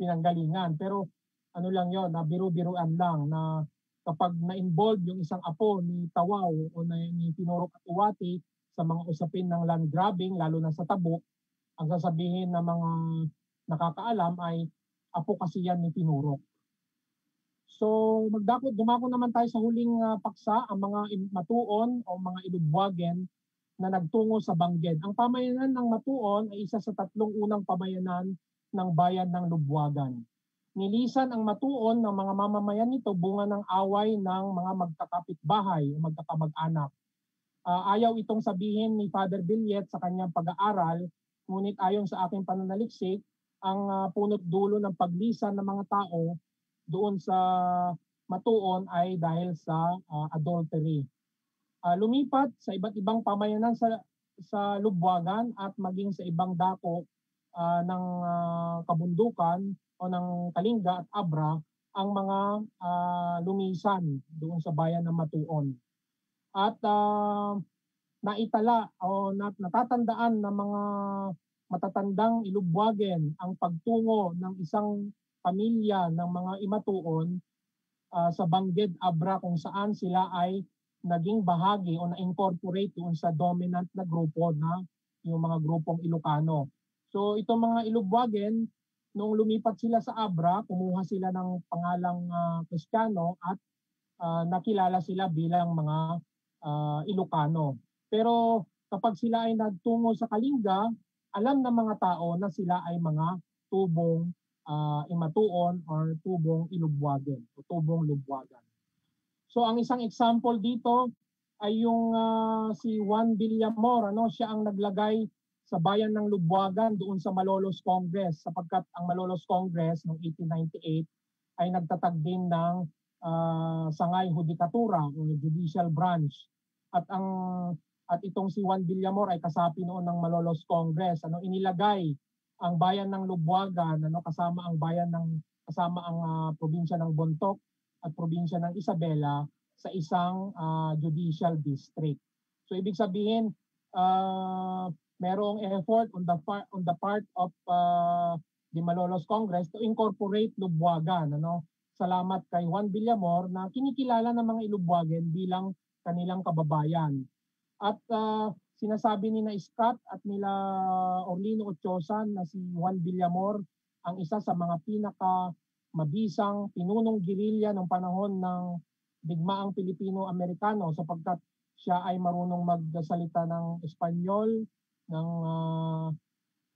pinanggalingan. Pero ano lang yon, na biru-biruan lang na kapag na-involve yung isang apo ni Tawaw o ni Tinurok at Uwati sa mga usapin ng land grabbing, lalo na sa Tabuk, ang sasabihin ng mga nakakaalam ay apo kasi yan ni Tinurok. So dumako naman tayo sa huling paksa, ang mga Matuon o mga Ilubwagen na nagtungo sa Bangged. Ang pamayanan ng Matuon ay isa sa 3 unang pamayanan ng bayan ng Lubwagan. Nilisan ang Matuon ng mga mamamayan nito bunga ng away ng mga magkakapitbahay o magkakamag-anak. Ayaw itong sabihin ni Father Billet sa kanyang pag-aaral, ngunit ayon sa aking pananaliksik, ang punot dulo ng paglisan ng mga tao doon sa Matuon ay dahil sa adultery. Lumipat sa iba't ibang pamayanan sa Lubwagan at maging sa ibang dako ng kabundukan o ng Kalinga at Abra ang mga lumisan doon sa bayan ng Matuon. At naitala o natatandaan ng mga matatandang Ilubwagen ang pagtungo ng isang pamilya ng mga Imatuon sa Bangged Abra kung saan sila ay naging bahagi o na-incorporate doon sa dominant na grupo na yung mga grupong Ilocano. So itong mga Ilubwagen, nung lumipat sila sa Abra, kumuha sila ng pangalang Kristiyano at nakilala sila bilang mga Ilocano. Pero kapag sila ay nagtungo sa Kalinga, alam ng mga tao na sila ay mga tubong Imatuon or tubong Ilubwagen o tubong Lubwagan. So ang isang example dito ay yung si Juan Villamor, siya ang naglagay sa bayan ng Lubwagan doon sa Malolos Congress sapagkat ang Malolos Congress noong 1898 ay nagtatag din ng sangay hudikatura o judicial branch. At itong si Juan Villamor ay kasapi noon ng Malolos Congress. Inilagay ang bayan ng Lubwagan kasama ang probinsya ng Bontoc at probinsya ng Isabela sa isang judicial district. So ibig sabihin merong effort on the part of the Malolos Congress to incorporate Lubwagan. Salamat kay Juan Villamor na kinikilala ng mga Ilubwagen bilang kanilang kababayan. At sinasabi ni na Scott at nila Orlino Otiosan na si Juan Villamor ang isa sa mga pinaka mabisang pinunong gerilya ng panahon ng digmaang Pilipino-Amerikano sapagkat siya ay marunong magsalita ng Espanyol, ng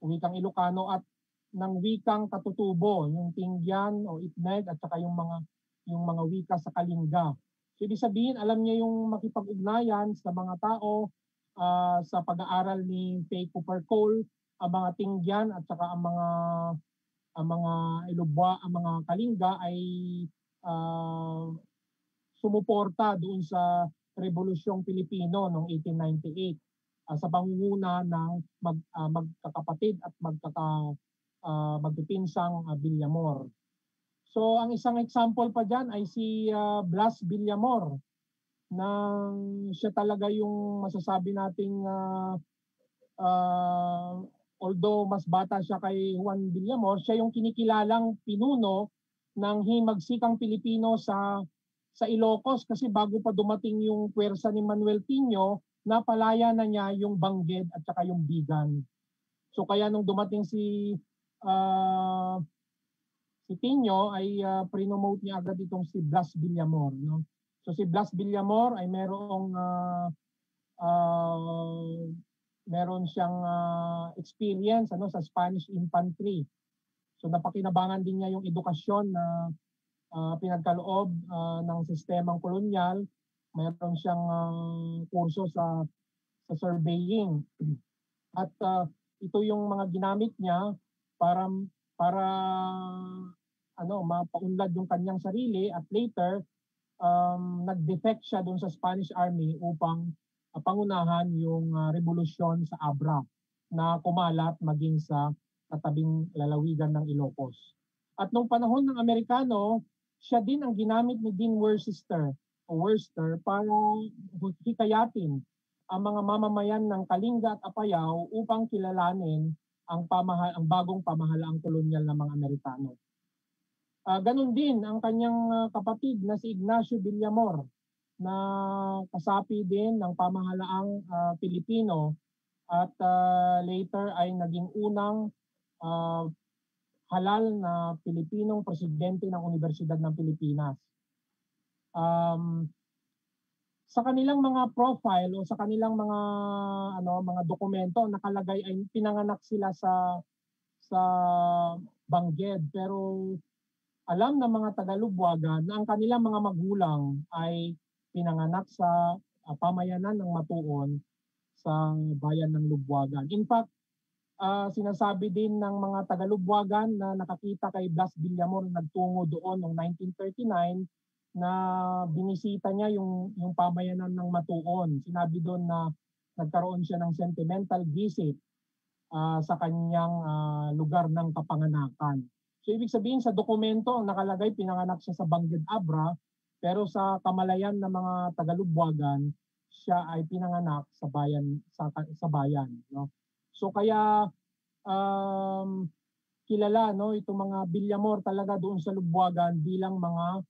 wikang Ilocano at ng wikang Katutubo, yung Tingyan o Itneg at saka yung mga wika sa Kalinga. So ibig sabihin, alam niya yung makipag-ugnayan sa mga tao sa pag-aaral ni Faye Cooper Cole, ang mga Tingyan at saka ang mga Ilobwa, ang mga Kalinga ay sumuporta doon sa Rebolusyong Pilipino noong 1898 sa pangunguna ng magkakapatid at magpipinsang Villamor. So ang isang example pa dyan ay si Blas Villamor, na siya talaga yung masasabi nating although mas bata siya kay Juan Villamor, siya yung kinikilalang pinuno ng himagsikang Pilipino sa Ilocos, kasi bago pa dumating yung puwersa ni Manuel Tino, napalaya na niya yung Bangged at saka yung Bigan. So kaya nung dumating si Tino ay prinomote niya agad itong si Blas Villamor, no? So si Blas Villamor ay meron siyang experience sa Spanish infantry. So napakinabangan din niya yung edukasyon na pinagkaloob ng sistemang kolonyal. Meron siyang kurso sa surveying. At ito yung mga ginamit niya para mapaunlad yung kanyang sarili, at later nag-defect siya doon sa Spanish Army upang pangunahan yung revolusyon sa Abra na kumalat maging sa katabing lalawigan ng Ilocos. At nung panahon ng Amerikano, siya din ang ginamit ni Dean Worcester para hikayatin ang mga mamamayan ng Kalinga at Apayao upang kilalanin ang bagong pamahalaang kolonyal ng mga Amerikano. Ganon din ang kanyang kapatid na si Ignacio Villamor, na kasapi din ng pamahalaang Pilipino at later ay naging unang halal na Pilipinong presidente ng Universidad ng Pilipinas. Sa kanilang mga profile o sa kanilang mga dokumento nakalagay ay pinanganak sila sa Bangged, pero alam ng mga Tagalubwagan na ang kanilang mga magulang ay pinanganak sa pamayanan ng Matuon sa bayan ng Lubwagan. In fact, sinasabi din ng mga Tagalubwagan na nakakita kay Blas Villamor nagtungo doon noong 1939 na binisita niya yung pamayanan ng Matuon. Sinabi doon na nagkaroon siya ng sentimental visit sa kanyang lugar ng kapanganakan. So ibig sabihin sa dokumento nakalagay pinanganak siya sa Bangged Abra, pero sa kamalayan ng mga Tagalubwagan siya ay pinanganak sa bayan no. So kaya kilala itong mga Villamor talaga doon sa Lubwagan bilang mga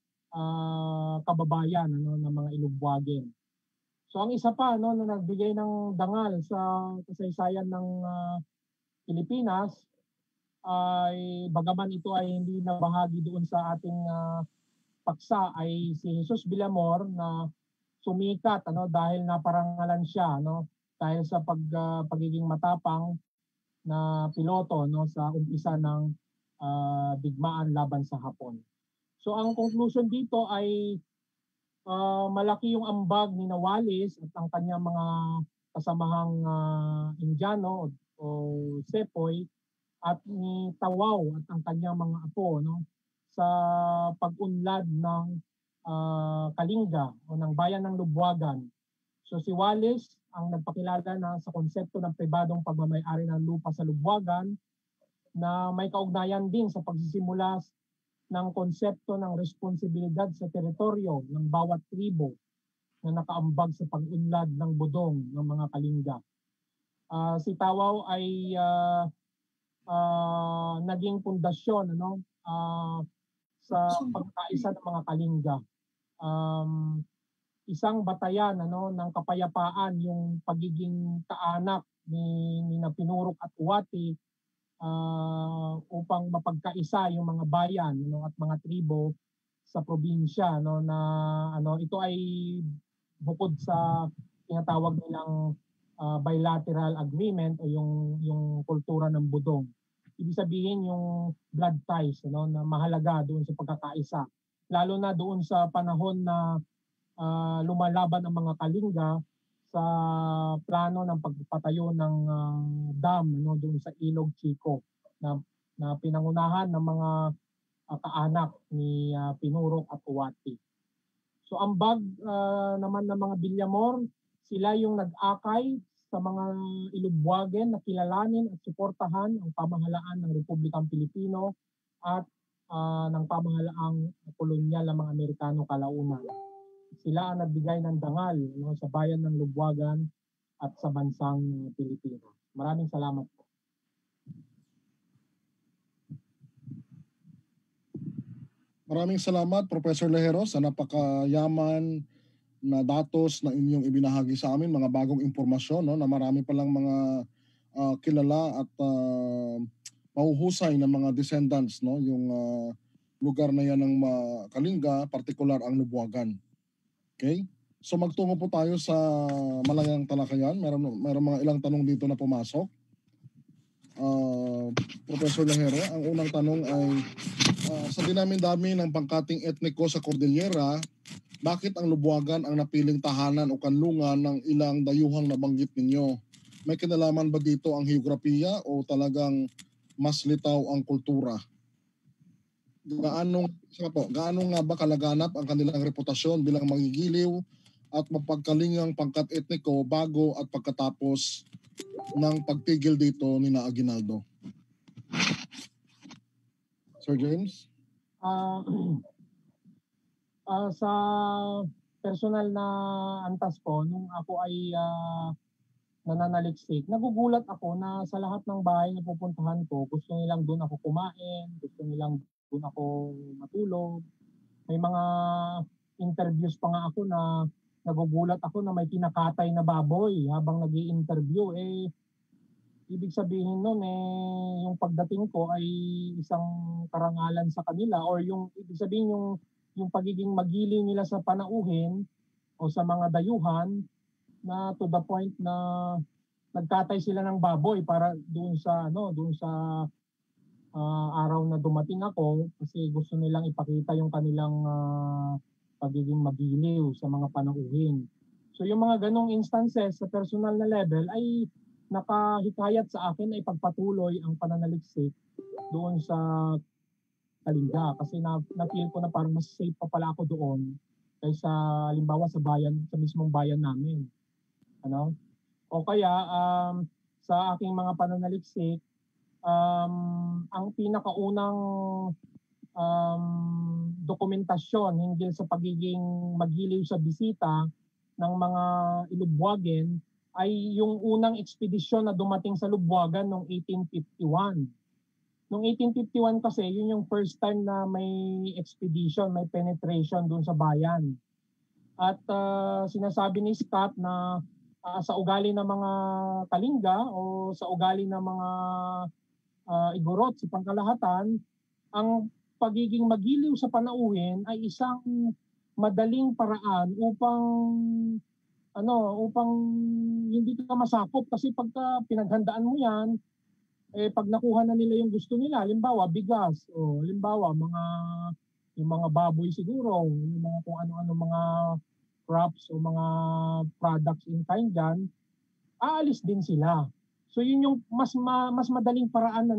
kababayan ng mga Ilubwagin. So ang isa pa na nagbigay ng dangal sa kasaysayan ng Pilipinas ay bagaman ito ay hindi na bahagi doon sa ating paksa, ay si Jesus Villamor, na sumikat dahil naparangalan siya dahil sa pagiging matapang na piloto sa umpisa ng digmaan laban sa Hapon. So ang conclusion dito ay malaki yung ambag ni Wallis at ang kanyang mga kasamahang Indiano o Sepoy at ni Tawaw at ang kanyang mga apo sa pag-unlad ng Kalinga o ng bayan ng Lubwagan. So si Wallis ang nagpakilala na sa konsepto ng pribadong pagmamay-ari ng lupa sa Lubwagan, na may kaugnayan din sa pagsisimula ng konsepto ng responsibilidad sa teritoryo ng bawat tribo na nakaambag sa pag-unlad ng budong ng mga Kalinga. Si Tawaw ay naging pundasyon sa pagkaisa ng mga Kalinga. Isang batayan ng kapayapaan yung pagiging kaanak ni Pinurok at Uwati upang mapagkaisa yung mga bayan at mga tribo sa probinsya, no, na ito ay bukod sa tinatawag nilang bilateral agreement o yung kultura ng budong. Ibig sabihin yung blood ties, na mahalaga doon sa pagkakaisa. Lalo na doon sa panahon na lumalaban ang mga Kalinga sa plano ng pagpatayo ng dam, doon sa Ilog Chico na pinangunahan ng mga kaanak ni Pinurok at Uwati. So ang naman ng mga Villamor, sila yung nag-akay sa mga Ilubwagen na kilalanin at suportahan ang pamahalaan ng Republikang Pilipino at ng pamahalaang kolonyal ng mga Amerikano kalaunan. Sila ang nagbigay ng dangal sa bayan ng Lubwagan at sa bansang Pilipinas. Maraming salamat po. Maraming salamat, Professor Lejero, sa napakayaman na datos na inyong ibinahagi sa amin, mga bagong impormasyon, na marami palang mga kilala at mahuhusay na mga descendants, yung lugar na yan ng Kalinga, partikular ang Lubwagan. Okay? So magtungo po tayo sa Malayang Talakayan. Meron mga ilang tanong dito na pumasok. Professor Lejero, ang unang tanong ay sa dinamin-dami ng pangkating etniko sa Cordillera, bakit ang Lubwagan ang napiling tahanan o kanlungan ng ilang dayuhang nabanggit ninyo? May kinalaman ba dito ang heograpiya o talagang mas litaw ang kultura? Gaano nga ba kalaganap ang kanilang reputasyon bilang magigiliw at mapagkalingang pangkat etniko bago at pagkatapos ng pagtigil dito ni na Aguinaldo? Sir James? Sa personal na antas ko, nung ako ay nananaliksik, nagugulat ako na sa lahat ng bahay na pupuntahan ko, gusto nilang doon ako kumain, gusto nilang doon ako matulog. May mga interviews pa nga ako na nagugulat ako na may kinakatay na baboy habang nag-i-interview. Ibig sabihin nun yung pagdating ko ay isang karangalan sa kanila, or yung ibig sabihin yung pagiging magiliw nila sa panauhin o sa mga dayuhan, na to the point na nagkatay sila ng baboy para doon sa araw na dumating ako, kasi gusto nilang ipakita yung kanilang pagiging magiliw sa mga panauhin. So yung mga ganong instances sa personal na level ay nakahikayat sa akin na ipagpatuloy ang pananaliksik doon sa Kalinga, kasi na-feel ko na parang mas safe pa pala ako doon kaysa halimbawa sa mismong bayan namin. O kaya sa aking mga pananaliksik, ang pinakaunang dokumentasyon hinggil sa pagiging magiliw sa bisita ng mga Ilubwagen ay yung unang ekspedisyon na dumating sa Lubwagan noong 1851. Noong 1851 kasi, yun yung first time na may expedition, may penetration doon sa bayan. At sinasabi ni Scott na sa ugali ng mga Kalinga o sa ugali ng mga Igorot sa pangkalahatan, ang pagiging magiliw sa panauhin ay isang madaling paraan upang hindi ka masakop, kasi pagka pinaghandaan mo yan, pag nakuha na nila yung gusto nila, halimbawa bigas, o halimbawa yung mga baboy siguro, yung mga kung ano-ano mga crops o mga products in kind dyan, aalis din sila. So yun yung mas madaling paraan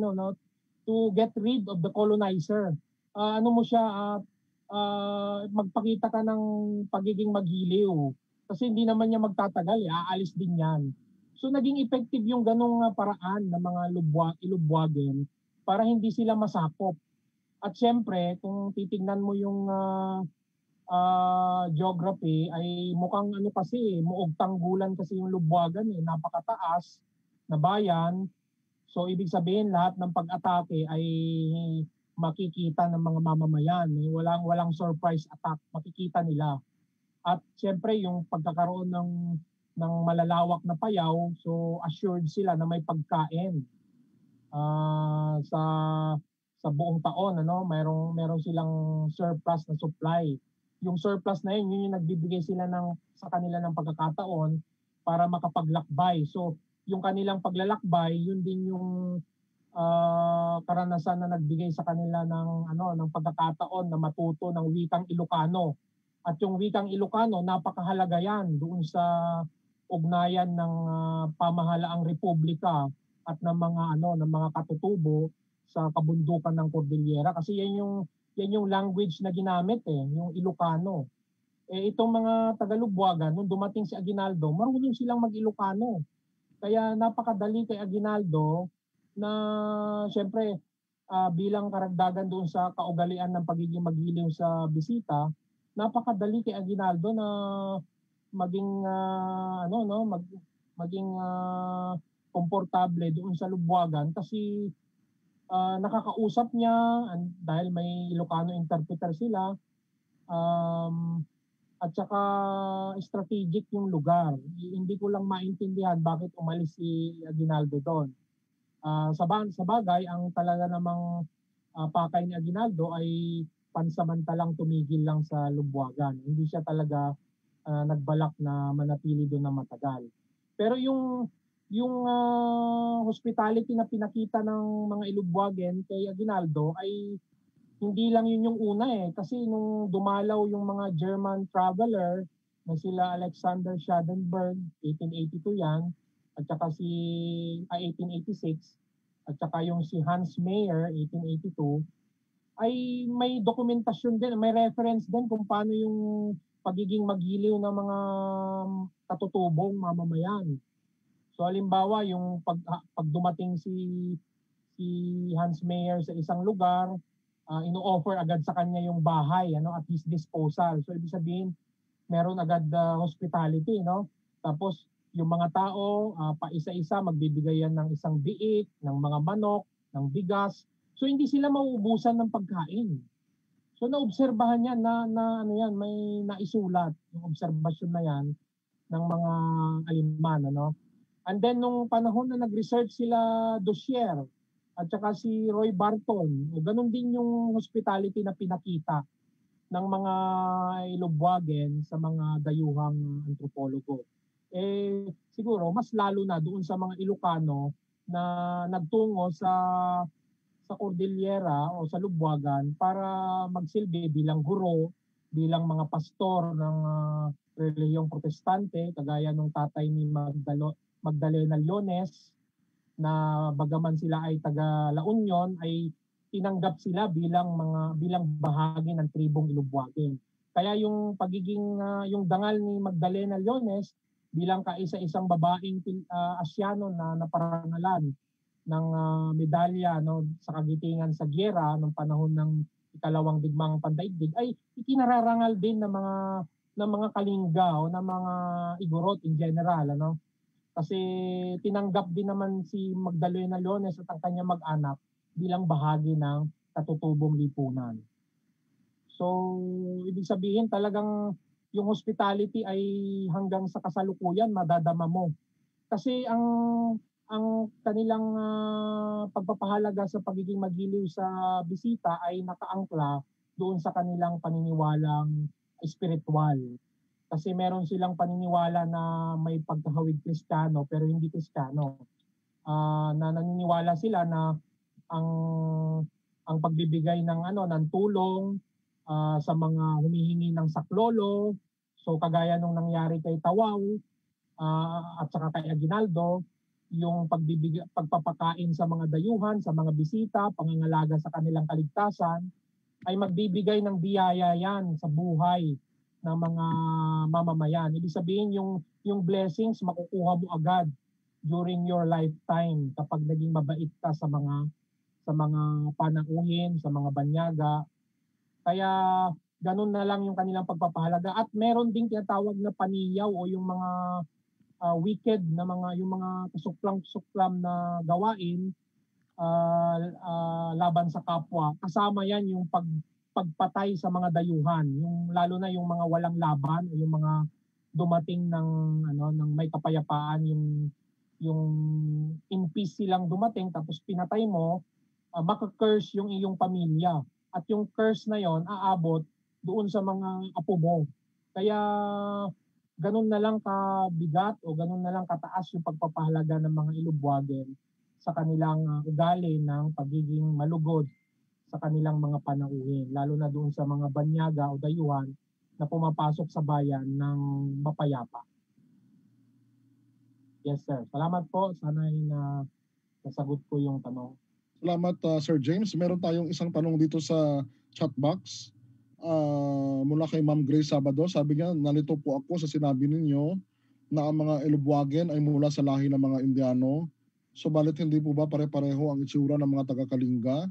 to get rid of the colonizer. Magpakita ka ng pagiging magiliw. Kasi hindi naman niya magtatagal, aalis din yan. So naging effective yung ganong paraan ng mga Ilubwagen para hindi sila masakop. At syempre, kung titignan mo yung geography, ay mukhang muog tanggulan kasi yung Lubwagan, napakataas na bayan. So ibig sabihin lahat ng pag-atake ay makikita ng mga mamamayan. Walang surprise attack, makikita nila. At syempre yung pagkakaroon ng malalawak na payaw, so assured sila na may pagkain sa sa buong taon, meron silang surplus na supply. Yung surplus na yun yung nagbibigay sila sa kanila ng pagkakataon para makapaglakbay. So yung kanilang paglalakbay, yun din yung karanasan na nagbigay sa kanila ng pagkakataon na matuto ng wikang Ilocano. At yung wikang Ilocano, napakahalaga yan doon sa ugnayan ng pamahalaang republika at ng mga katutubo sa kabundukan ng Cordillera, kasi yan yung language na ginamit yung Ilocano. Itong mga Tagalubwagan, nung dumating si Aguinaldo, marunong silang mag-Ilocano. Kaya napakadali kay Aguinaldo na siyempre bilang karagdagan doon sa kaugalian ng pagiging magiliw sa bisita, napakadali kay Aguinaldo na maging maging komportable doon sa Lubwagan kasi nakakausap niya dahil may Ilocano interpreter sila, at saka strategic yung lugar. Hindi ko lang maintindihan bakit umalis si Aguinaldo doon. Sa bagay, ang talaga namang pakay ni Aguinaldo ay pansamantalang tumigil lang sa Lubwagan. Hindi siya talaga nagbalak na manatili doon na matagal. Pero yung hospitality na pinakita ng mga Ilubwagen kay Aguinaldo ay hindi lang yun yung una kasi nung dumalaw yung mga German traveler na sila Alexander Schadenberg, 1882 yan, at saka 1886, at saka yung si Hans Meyer, 1882, ay may dokumentasyon din, may reference din kung paano yung pagiging magiliw ng mga katutubong mamamayan. So halimbawa, yung pag dumating si Hans Meyer sa isang lugar, ino-offer agad sa kanya yung bahay at his disposal. So ibig sabihin, meron agad hospitality, Tapos yung mga tao, paisa-isa magbibigay yan ng isang biik, ng mga manok, ng bigas. So hindi sila mauubusan ng pagkain. So naobserbahan niya na may naisulat yung obserbasyon na yan ng mga Aliman, And then nung panahon na nag-research sila Dosier at saka si Roy Barton, ganun din yung hospitality na pinakita ng mga Ilobwagen sa mga dayuhang antropologo. Siguro mas lalo na doon sa mga Ilocano na nagtungo sa Cordillera o sa Lubwagan para magsilbi bilang guro, bilang mga pastor ng relihiyong protestante, kagaya ng tatay ni Magdalena Leones, na bagaman sila ay taga La Union, ay tinanggap sila bilang bahagi ng tribong Ilubwagen. Kaya yung pagiging yung dangal ni Magdalena Leones bilang kaisa-isang babaeng Asyano na naparangalan ng medalya sa kagitingan sa giyera noong panahon ng ikalawang digmaang pandaigdig ay ikinararangal din ng mga Kalinga o ng mga Igorot in general, Kasi tinanggap din naman si Magdalena Leones at ang kanyang mag-anak bilang bahagi ng katutubong lipunan. So, ibig sabihin talagang yung hospitality ay hanggang sa kasalukuyan madadama mo. Kasi ang kanilang pagpapahalaga sa pagiging magiliw sa bisita ay nakaangkla doon sa kanilang paniniwalang espiritual. Kasi meron silang paniniwala na may pagkahawig Kristiyano pero hindi Kristiyano. Na naniniwala sila na ang pagbibigay ng tulong sa mga humihingi ng saklolo, so kagaya nung nangyari kay Tawaw at saka kay Aguinaldo, yung pagpapakain sa mga dayuhan, sa mga bisita, pangangalaga sa kanilang kaligtasan, ay magbibigay ng biyaya yan sa buhay ng mga mamamayan. Ibig sabihin yung blessings makukuha mo agad during your lifetime kapag naging mabait ka sa mga panauhin, sa mga banyaga. Kaya ganun na lang yung kanilang pagpapahalaga. At meron ding tinatawag na paniyaw o yung mga wicked na yung mga kasuklam na gawain laban sa kapwa. Kasama yan yung pagpatay sa mga dayuhan, yung lalo na yung mga walang laban o yung mga dumating ng may kapayapaan, yung in peace silang dumating tapos pinatay mo, maka-curse yung iyong pamilya. At yung curse na yon aabot doon sa mga apo mo. Kaya ganun na lang kabigat o ganun na lang kataas yung pagpapahalaga ng mga Ilubwagen sa kanilang ugali ng pagiging malugod sa kanilang mga panauhin, lalo na doon sa mga banyaga o dayuhan na pumapasok sa bayan ng mapayapa. Yes sir, salamat po. Sana ay nasagot ko yung tanong. Salamat Sir James. Meron tayong isang tanong dito sa chat box mula kay Ma'am Grace Sabado. Sabi niya, nalito po ako sa sinabi ninyo na ang mga Ilubwagen ay mula sa lahi ng mga Indiano. Subalit hindi po ba pare-pareho ang itsura ng mga taga-Kalinga?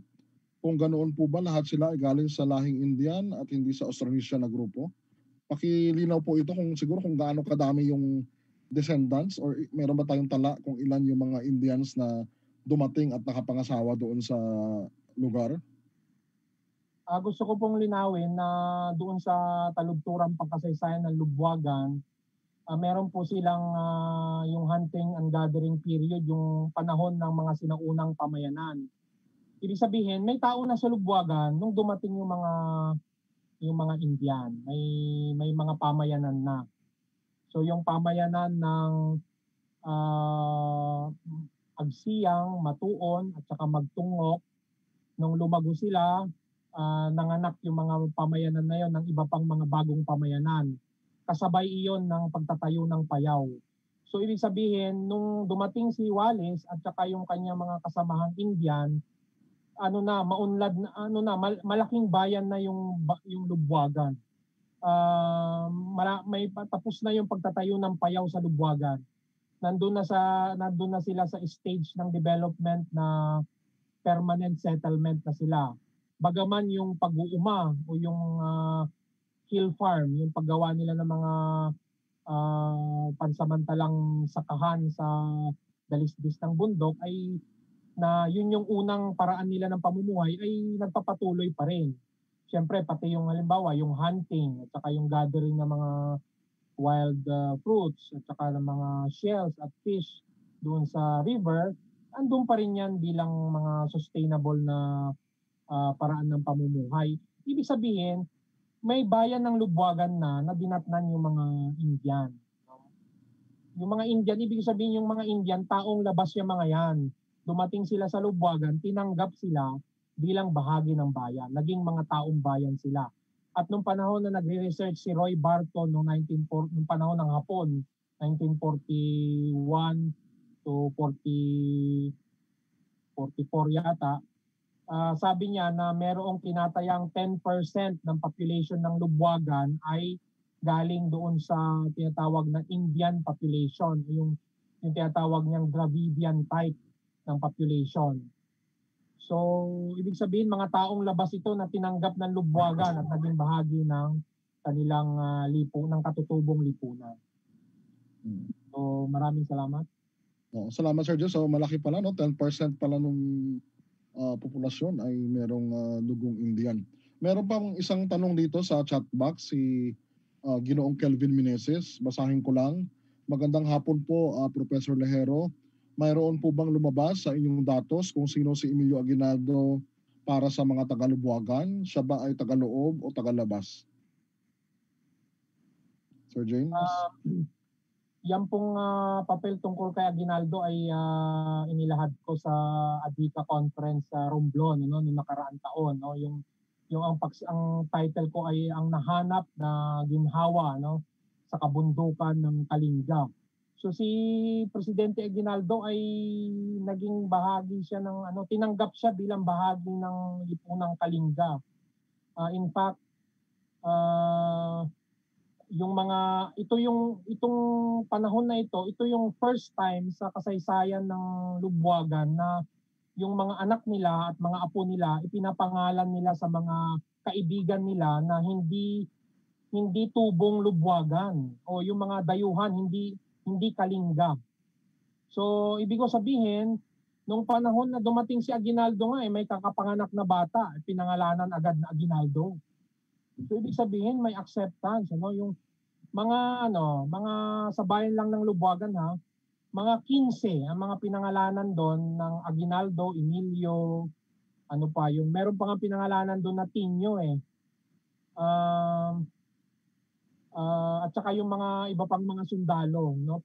Kung ganoon po ba lahat sila ay galing sa lahing Indian at hindi sa Austronesian na grupo? Pakilinaw po ito kung siguro kung gaano kadami yung descendants or meron ba tayong tala kung ilan yung mga Indians na dumating at nakapangasawa doon sa lugar? Gusto ko pong linawin na doon sa taludturang pagkasaysayan ng Lubwagan, meron po silang yung hunting and gathering period, yung panahon ng mga sinaunang pamayanan. Ibig sabihin, may tao na sa Lubwagan nung dumating yung mga Indian. May mga pamayanan na. So yung pamayanan ng Agsiyang, Matuon at saka Magtungok, nung lumago sila, nanganak yung mga pamayanan na yon ng iba pang mga bagong pamayanan. Kasabay iyon ng pagtatayo ng Payaw. So ibig sabihin, nung dumating si Wallace at saka yung kanya mga kasamahang Indian, maunlad na, malaking bayan na yung Lubwagan. May tapos na yung pagtatayo ng Payaw sa Lubwagan. Nandun na sila sa stage ng development na permanent settlement na sila. Bagaman yung pag-uuma o yung hill farm, yung paggawa nila ng mga pansamantalang sakahan sa dalisdis ng bundok ay na yun yung unang paraan nila ng pamumuhay ay nagpapatuloy pa rin. Siyempre pati yung halimbawa yung hunting at saka yung gathering ng mga wild fruits at saka ng mga shells at fish doon sa river, andun pa rin yan bilang mga sustainable na paraan ng pamumuhay. Ibig sabihin, may bayan ng Lubwagan na dinatnan yung mga Indian. Yung mga Indian, ibig sabihin yung mga Indian, taong labas yung mga yan. Dumating sila sa Lubwagan, tinanggap sila bilang bahagi ng bayan. Naging mga taong bayan sila. At nung panahon na nagre-research si Roy Barton nung panahon ng Hapon, 1941 to 44 yata, sabi niya na merong tinatayang 10% ng population ng Lubwagan ay galing doon sa tinatawag na Indian population, yung tinatawag niyang Dravidian type ng population. So, ibig sabihin mga taong labas ito na tinanggap ng Lubwagan at naging bahagi ng kanilang ng katutubong lipunan. So, maraming salamat. Salamat Sir Joe. So, malaki pala, no? 10% pala nung populasyon ay merong dugong Indian. Meron pang isang tanong dito sa chat box, si Ginoong Kelvin Meneses. Basahin ko lang. Magandang hapon po, Professor Lehero. Mayroon po bang lumabas sa inyong datos kung sino si Emilio Aguinaldo para sa mga Tagalubwagan? Siya ba ay Tagaloob o Tagalabas? Sir James? Yan pong papel tungkol kay Aguinaldo ay inilahad ko sa Adika Conference sa Romblon noong nakaraang taon. No? Yung ang title ko ay ang nahanap na ginhawa sa kabundukan ng Kalinga. So si Presidente Aguinaldo ay naging bahagi siya ng tinanggap siya bilang bahagi ng lipunang Kalinga. In fact, itong panahon na ito yung first time sa kasaysayan ng Lubwagan na yung mga anak nila at mga apo nila ipinapangalan nila sa mga kaibigan nila na hindi tubong Lubwagan o yung mga dayuhan hindi Kalinga. So ibig ko sabihin, nung panahon na dumating si Aguinaldo nga may kakapanganak na bata, pinangalanan agad na Aguinaldo. So ibig sabihin may acceptance, yung mga sa bayan lang ng Lubwagan mga 15 ang mga pinangalanan doon ng Aguinaldo, Emilio, ano pa, yung meron pa nga pinangalanan doon na Tinyo eh. At saka yung mga iba pang mga sundalo, no?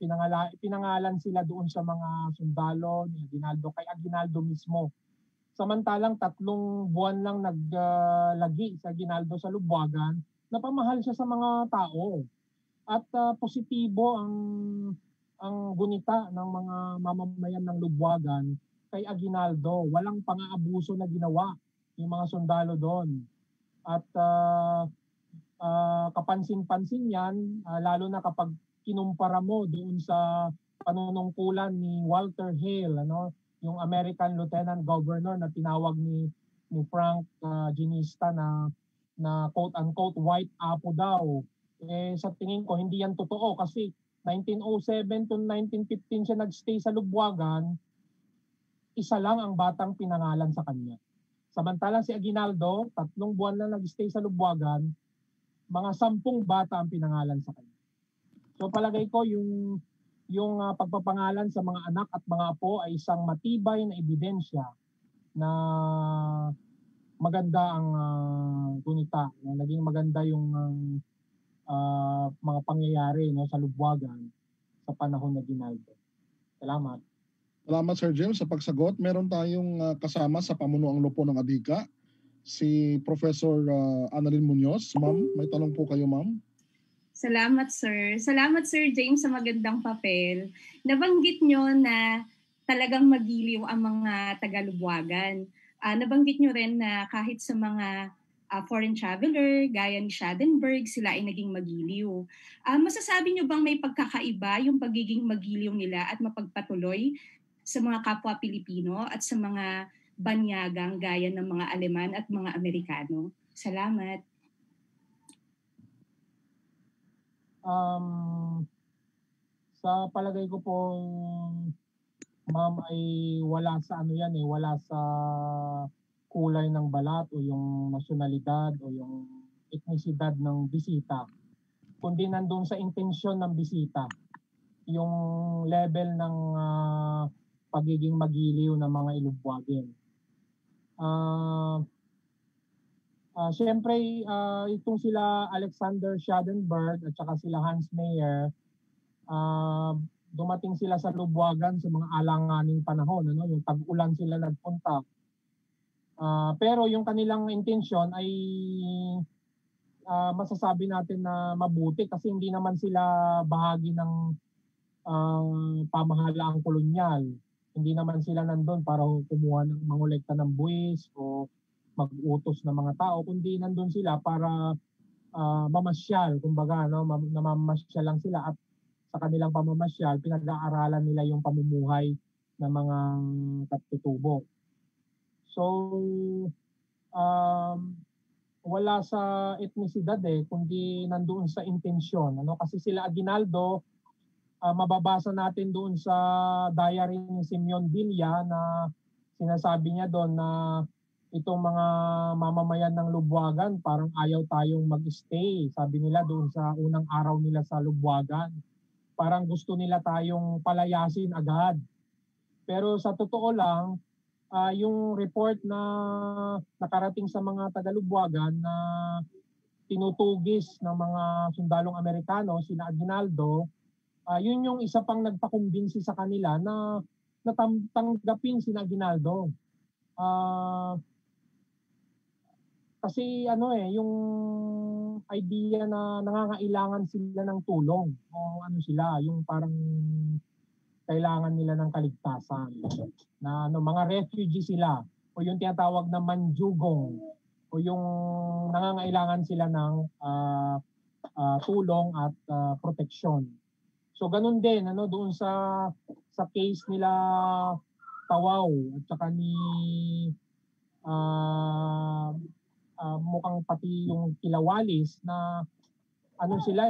Pinangalan sila doon sa mga sundalo ni Aguinaldo, kay Aguinaldo mismo. Samantalang 3 buwan lang naglagi sa Aguinaldo sa Lubwagan, napamahal siya sa mga tao. At positibo ang gunita ng mga mamamayan ng Lubwagan kay Aguinaldo. Walang pang-aabuso na ginawa yung mga sundalo doon. At kapansin-pansin yan, lalo na kapag kinumpara mo doon sa panunungkulan ni Walter Hale, ano, yung American Lieutenant Governor na tinawag ni Frank Ginista na quote-unquote white apo daw. Sa tingin ko, hindi yan totoo kasi 1907 to 1915 siya nagstay sa Lubwagan, isa lang ang batang pinangalan sa kanya. Samantalang si Aguinaldo, 3 buwan lang nagstay sa Lubwagan, mga 10 bata ang pinangalan sa kanya. So palagay ko yung pagpapangalan sa mga anak at mga apo ay isang matibay na ebidensya na maganda ang gunita, na naging maganda yung mga pangyayari, no, sa Lubwagan sa panahon ni Aguinaldo. Salamat. Salamat Sir James sa pagsagot. Meron tayong kasama sa pamunuang lupo ng ADICA, si Professor Annalyn Muñoz. Ma'am, may tanong po kayo, ma'am. Salamat, sir. Salamat, Sir James, sa magandang papel. Nabanggit nyo na talagang magiliw ang mga Tagalubwagan. Nabanggit nyo rin na kahit sa mga foreign traveler, gaya ni Schadenberg, sila ay naging magiliw. Masasabi nyo bang may pagkakaiba yung pagiging magiliw nila at mapagpatuloy sa mga kapwa Pilipino at sa mga banyagang gaya ng mga Aleman at mga Amerikano? Salamat. Sa palagay ko po, ma'am, ay wala sa ano yan eh, wala sa kulay ng balat o yung nasyonalidad o yung etnisidad ng bisita, kundi nandun sa intensyon ng bisita, yung level ng pagiging magiliw ng mga Ilubwagin. Siyempre, itong sila Alexander Schadenberg at saka sila Hans Meyer, dumating sila sa Lubwagan sa mga alanganing panahon, ano? Yung tag-ulan sila nagpunta. Pero yung kanilang intensyon ay masasabi natin na mabuti kasi hindi naman sila bahagi ng pamahalaang kolonyal. Hindi naman sila nandun para kumuha ng mangolekta ng buwis o mag-utos ng mga tao, kundi nandun sila para mamasyal, kumbaga, no? Namamasyal lang sila at sa kanilang pamamasyal, pinag-aaralan nila yung pamumuhay ng mga katutubo. So, wala sa etnisidad kundi nandoon sa intensyon. Ano? Kasi sila Aguinaldo, mababasa natin doon sa diary ni Simeon Villa na sinasabi niya doon na itong mga mamamayan ng Lubwagan parang ayaw tayong mag-stay. Sabi nila doon sa unang araw nila sa Lubwagan. Parang gusto nila tayong palayasin agad. Pero sa totoo lang, yung report na nakarating sa mga taga-Lubwagan na tinutugis ng mga sundalong Amerikano, sina Aguinaldo, yun yung isa pang nagpakumbinsi sa kanila na tanggapin sina Aguinaldo. Kasi yung idea na nangangailangan sila ng tulong o yung parang kailangan nila ng kaligtasan na mga refugee sila o yung tinatawag na manjugong o yung nangangailangan sila ng tulong at proteksyon. So ganun din doon sa case nila Tawaw at saka ni mukhang pati yung Kilawalis na sila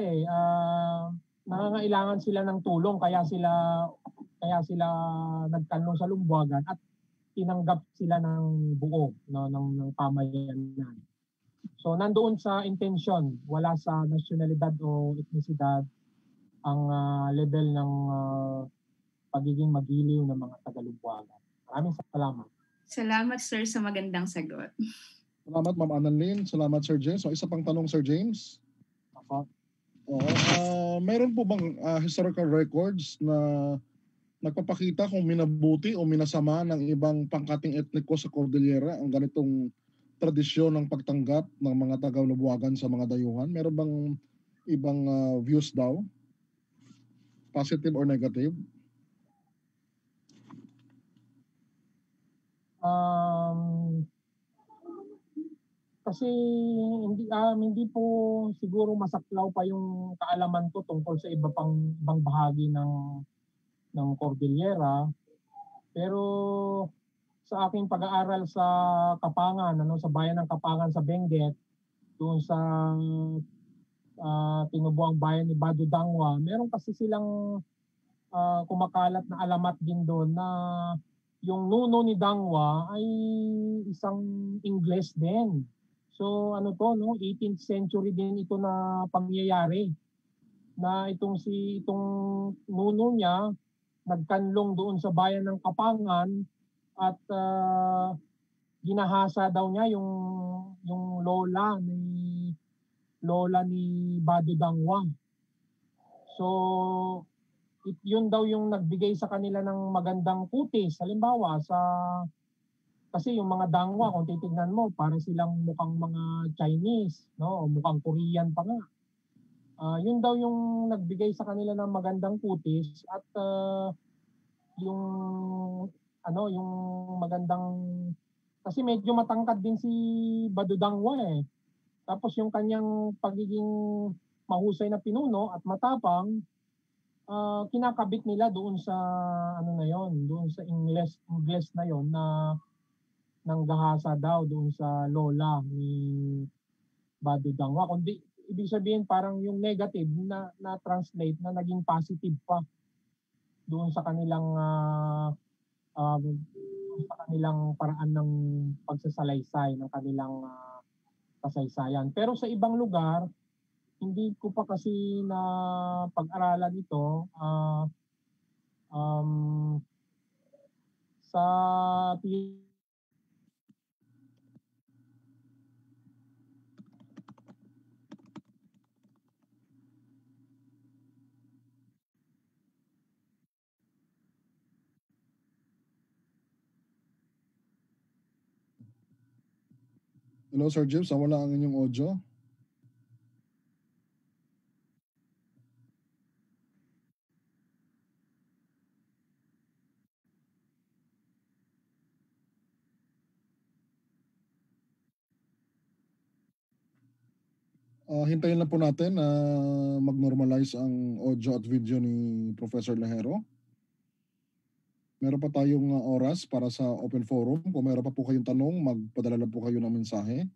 nangangailangan sila ng tulong kaya sila nagtanong sa Lubwagan at tinanggap sila ng buo ng pamayanan. So nandoon sa intensyon, wala sa nasyonalidad o etnisidad ang level ng pagiging magiliw ng mga taga-Lubwagan. Maraming salamat. Salamat sir sa magandang sagot. Salamat Ma'am Annalyn. Salamat Sir James. So isa pang tanong Sir James. Apo. Oo. Meron po bang historical records na nagpapakita kung minabuti o minasama ng ibang pangkating etniko sa Cordillera ang ganitong tradisyon ng pagtanggap ng mga taga-Lubuagan sa mga dayuhan? Meron bang ibang views daw? Positive or negative? Kasi hindi po siguro masaklaw pa yung kaalaman ko tungkol sa ibang bahagi ng Cordillera. Pero sa aking pag-aaral sa Kapangan, sa bayan ng Kapangan sa Benguet, doon sa tinubuang bayan ni Badu Dangwa, meron kasi silang kumakalat na alamat din doon na yung nuno ni Dangwa ay isang Ingles din. So 18th century din ito na pangyayari. Na itong nuno niya nagkanlong doon sa bayan ng Kapangan at ginahasa daw niya yung lola ni Badu Dangwa. So yun daw yung nagbigay sa kanila ng magandang kutis. Halimbawa kasi yung mga Dangwa kung titignan mo parang silang mukhang mga Chinese, no? O mukhang Korean pa nga. Yun daw yung nagbigay sa kanila ng magandang kutis at yung magandang kasi medyo matangkad din si Badu Dangwa eh. Tapos yung kanyang pagiging mahusay na pinuno at matapang kinakabit nila doon sa doon sa Ingles na yon na nanggahasa daw doon sa lola ni Badu Dangwa. Kundi ibig sabihin parang yung negative na translate na naging positive pa doon sa kanilang paraan ng pagsasalaysay ng kanilang kasaysayan. Pero sa ibang lugar, hindi ko pa kasi na pag-aralan ito sa Hello Sir James, wala ang inyong audio. Hintayin lang po natin na mag-normalize ang audio at video ni Professor Lahero. Meron pa tayong oras para sa open forum. Kung meron pa po kayong tanong, magpadala lang po kayo ng mensahe.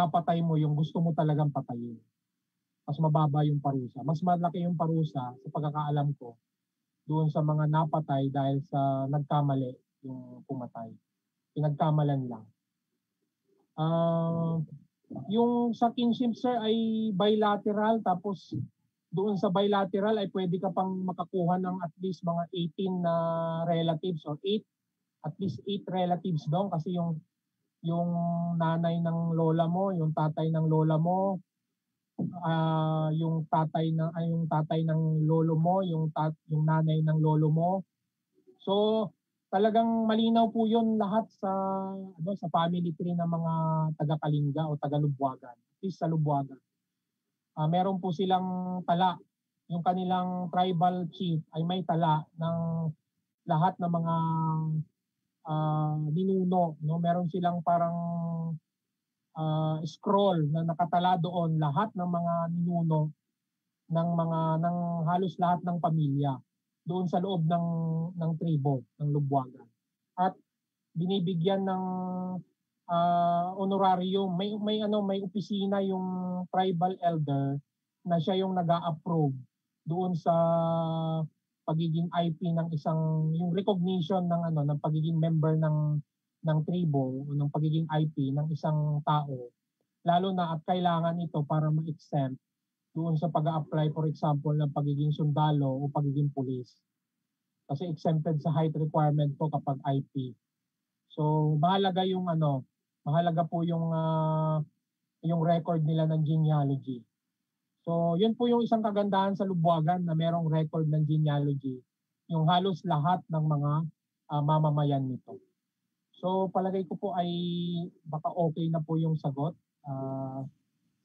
napatay mo yung gusto mo talagang patayin. Mas mababa yung parusa. Mas malaki yung parusa sa pagkakaalam ko doon sa mga napatay dahil sa nagkamali yung pumatay. Pinagkamalan lang. Yung sa kinship, sir, ay bilateral, tapos doon sa bilateral ay pwede ka pang makakuha ng at least mga 18 na relatives or at least 8 relatives doon kasi yung nanay ng lola mo, yung tatay ng lola mo, yung tatay ng lolo mo, yung nanay ng lolo mo. So talagang malinaw po 'yon lahat sa family tree ng mga taga-Kalinga o taga-Lubwagan, at least sa Lubwagan. Meron po silang tala. Yung kanilang tribal chief ay may tala ng lahat ng mga ninuno, no? Meron silang parang scroll na nakatala doon lahat ng mga ninuno ng halos lahat ng pamilya doon sa loob ng tribo ng Lubwagan. At binibigyan ng honorarium. May opisina yung tribal elder na siya yung nag-a-approve doon sa pagiging IP ng yung recognition ng pagiging member ng tribo o ng pagiging IP ng isang tao, lalo na at kailangan ito para ma-exempt doon sa pag-a-apply, for example, ng pagiging sundalo o pagiging pulis. Kasi exempted sa height requirement po kapag IP. So mahalaga po yung record nila ng genealogy. So yun po yung isang kagandahan sa Lubwagan na merong record ng genealogy, yung halos lahat ng mga mamamayan nito. So palagay ko po ay baka okay na po yung sagot.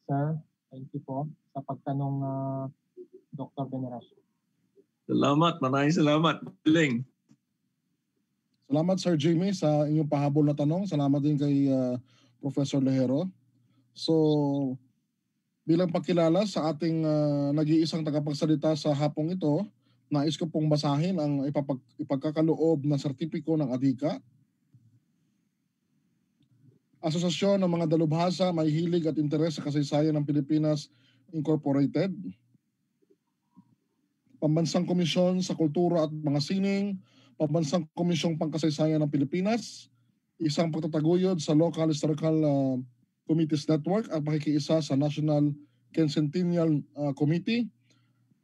Sir, thank you po sa pagtanong, Dr. Veneracion. Salamat, maraming salamat. Galing. Salamat Sir Jimmy sa inyong pahabol na tanong. Salamat din kay Professor Lehero. So bilang pagkilala sa ating nag-iisang tagapagsalita sa hapong ito, nais ko pong basahin ang ipagkakaloob na sertipiko ng ADHICA. Asosasyon ng mga Dalubhasa may hilig at interes sa kasaysayan ng Pilipinas Incorporated. Pambansang Komisyon sa Kultura at Mga Sining, Pambansang Komisyong Pangkasaysayan ng Pilipinas, isang pagtataguyod sa Local Historical Committees Network at pakikiisa sa National Quincentennial Committee.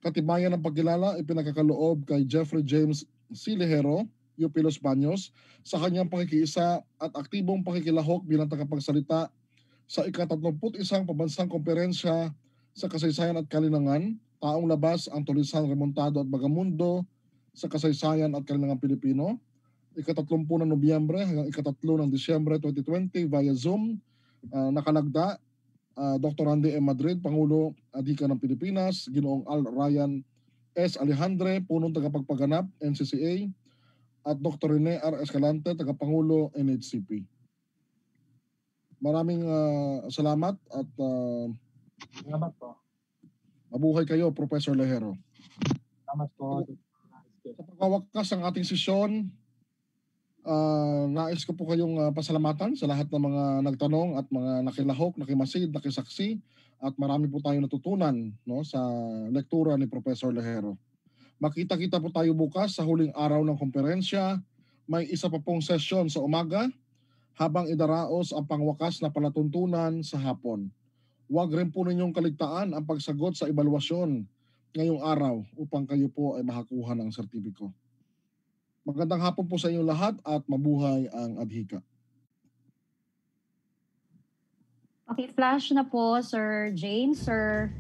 Katibayan ng pagkilala ipinagkakaloob kay Jeffrey James C. Lehero, UP Los Baños, sa kanyang pakikiisa at aktibong pakikilahok bilang tagapagsalita sa ika-31 Pambansang Komperensya sa Kasaysayan at Kalinangan, taong labas ang Tulisan, Remontado at Bagamundo sa Kasaysayan at Kalinangan Pilipino, ika-30 ng Nobyembre hanggang ika-3 ng Disyembre 2020 via Zoom. Nakalagda, Dr. Randy M. Madrid, Pangulo ADHICA ng Pilipinas, Ginoong Al Ryan S. Alejandre, punong tagapagpaganap NCCA, at Dr. Rene R. Escalante, tagapangulo NHCP. Maraming salamat at Salamat po. mabuhay kayo, Professor Lehero. Salamat po. Sa pagwawakas ng ating sesyon, nais ko po kayong pasalamatan sa lahat ng mga nagtanong at mga nakilahok, nakimasid, nakisaksi, at marami po tayong natutunan, no, sa lektura ni Professor Lehero. Makita-kita po tayo bukas sa huling araw ng komperensya. May isa pa pong sesyon sa umaga habang idaraos ang pangwakas na palatuntunan sa hapon. Huwag rin po ninyong kaligtaan ang pagsagot sa ebalwasyon ngayong araw upang kayo po ay makakuha ng sertipiko. Magandang hapon po sa inyong lahat at mabuhay ang ADHICA. Okay, flash na po, Sir James, Sir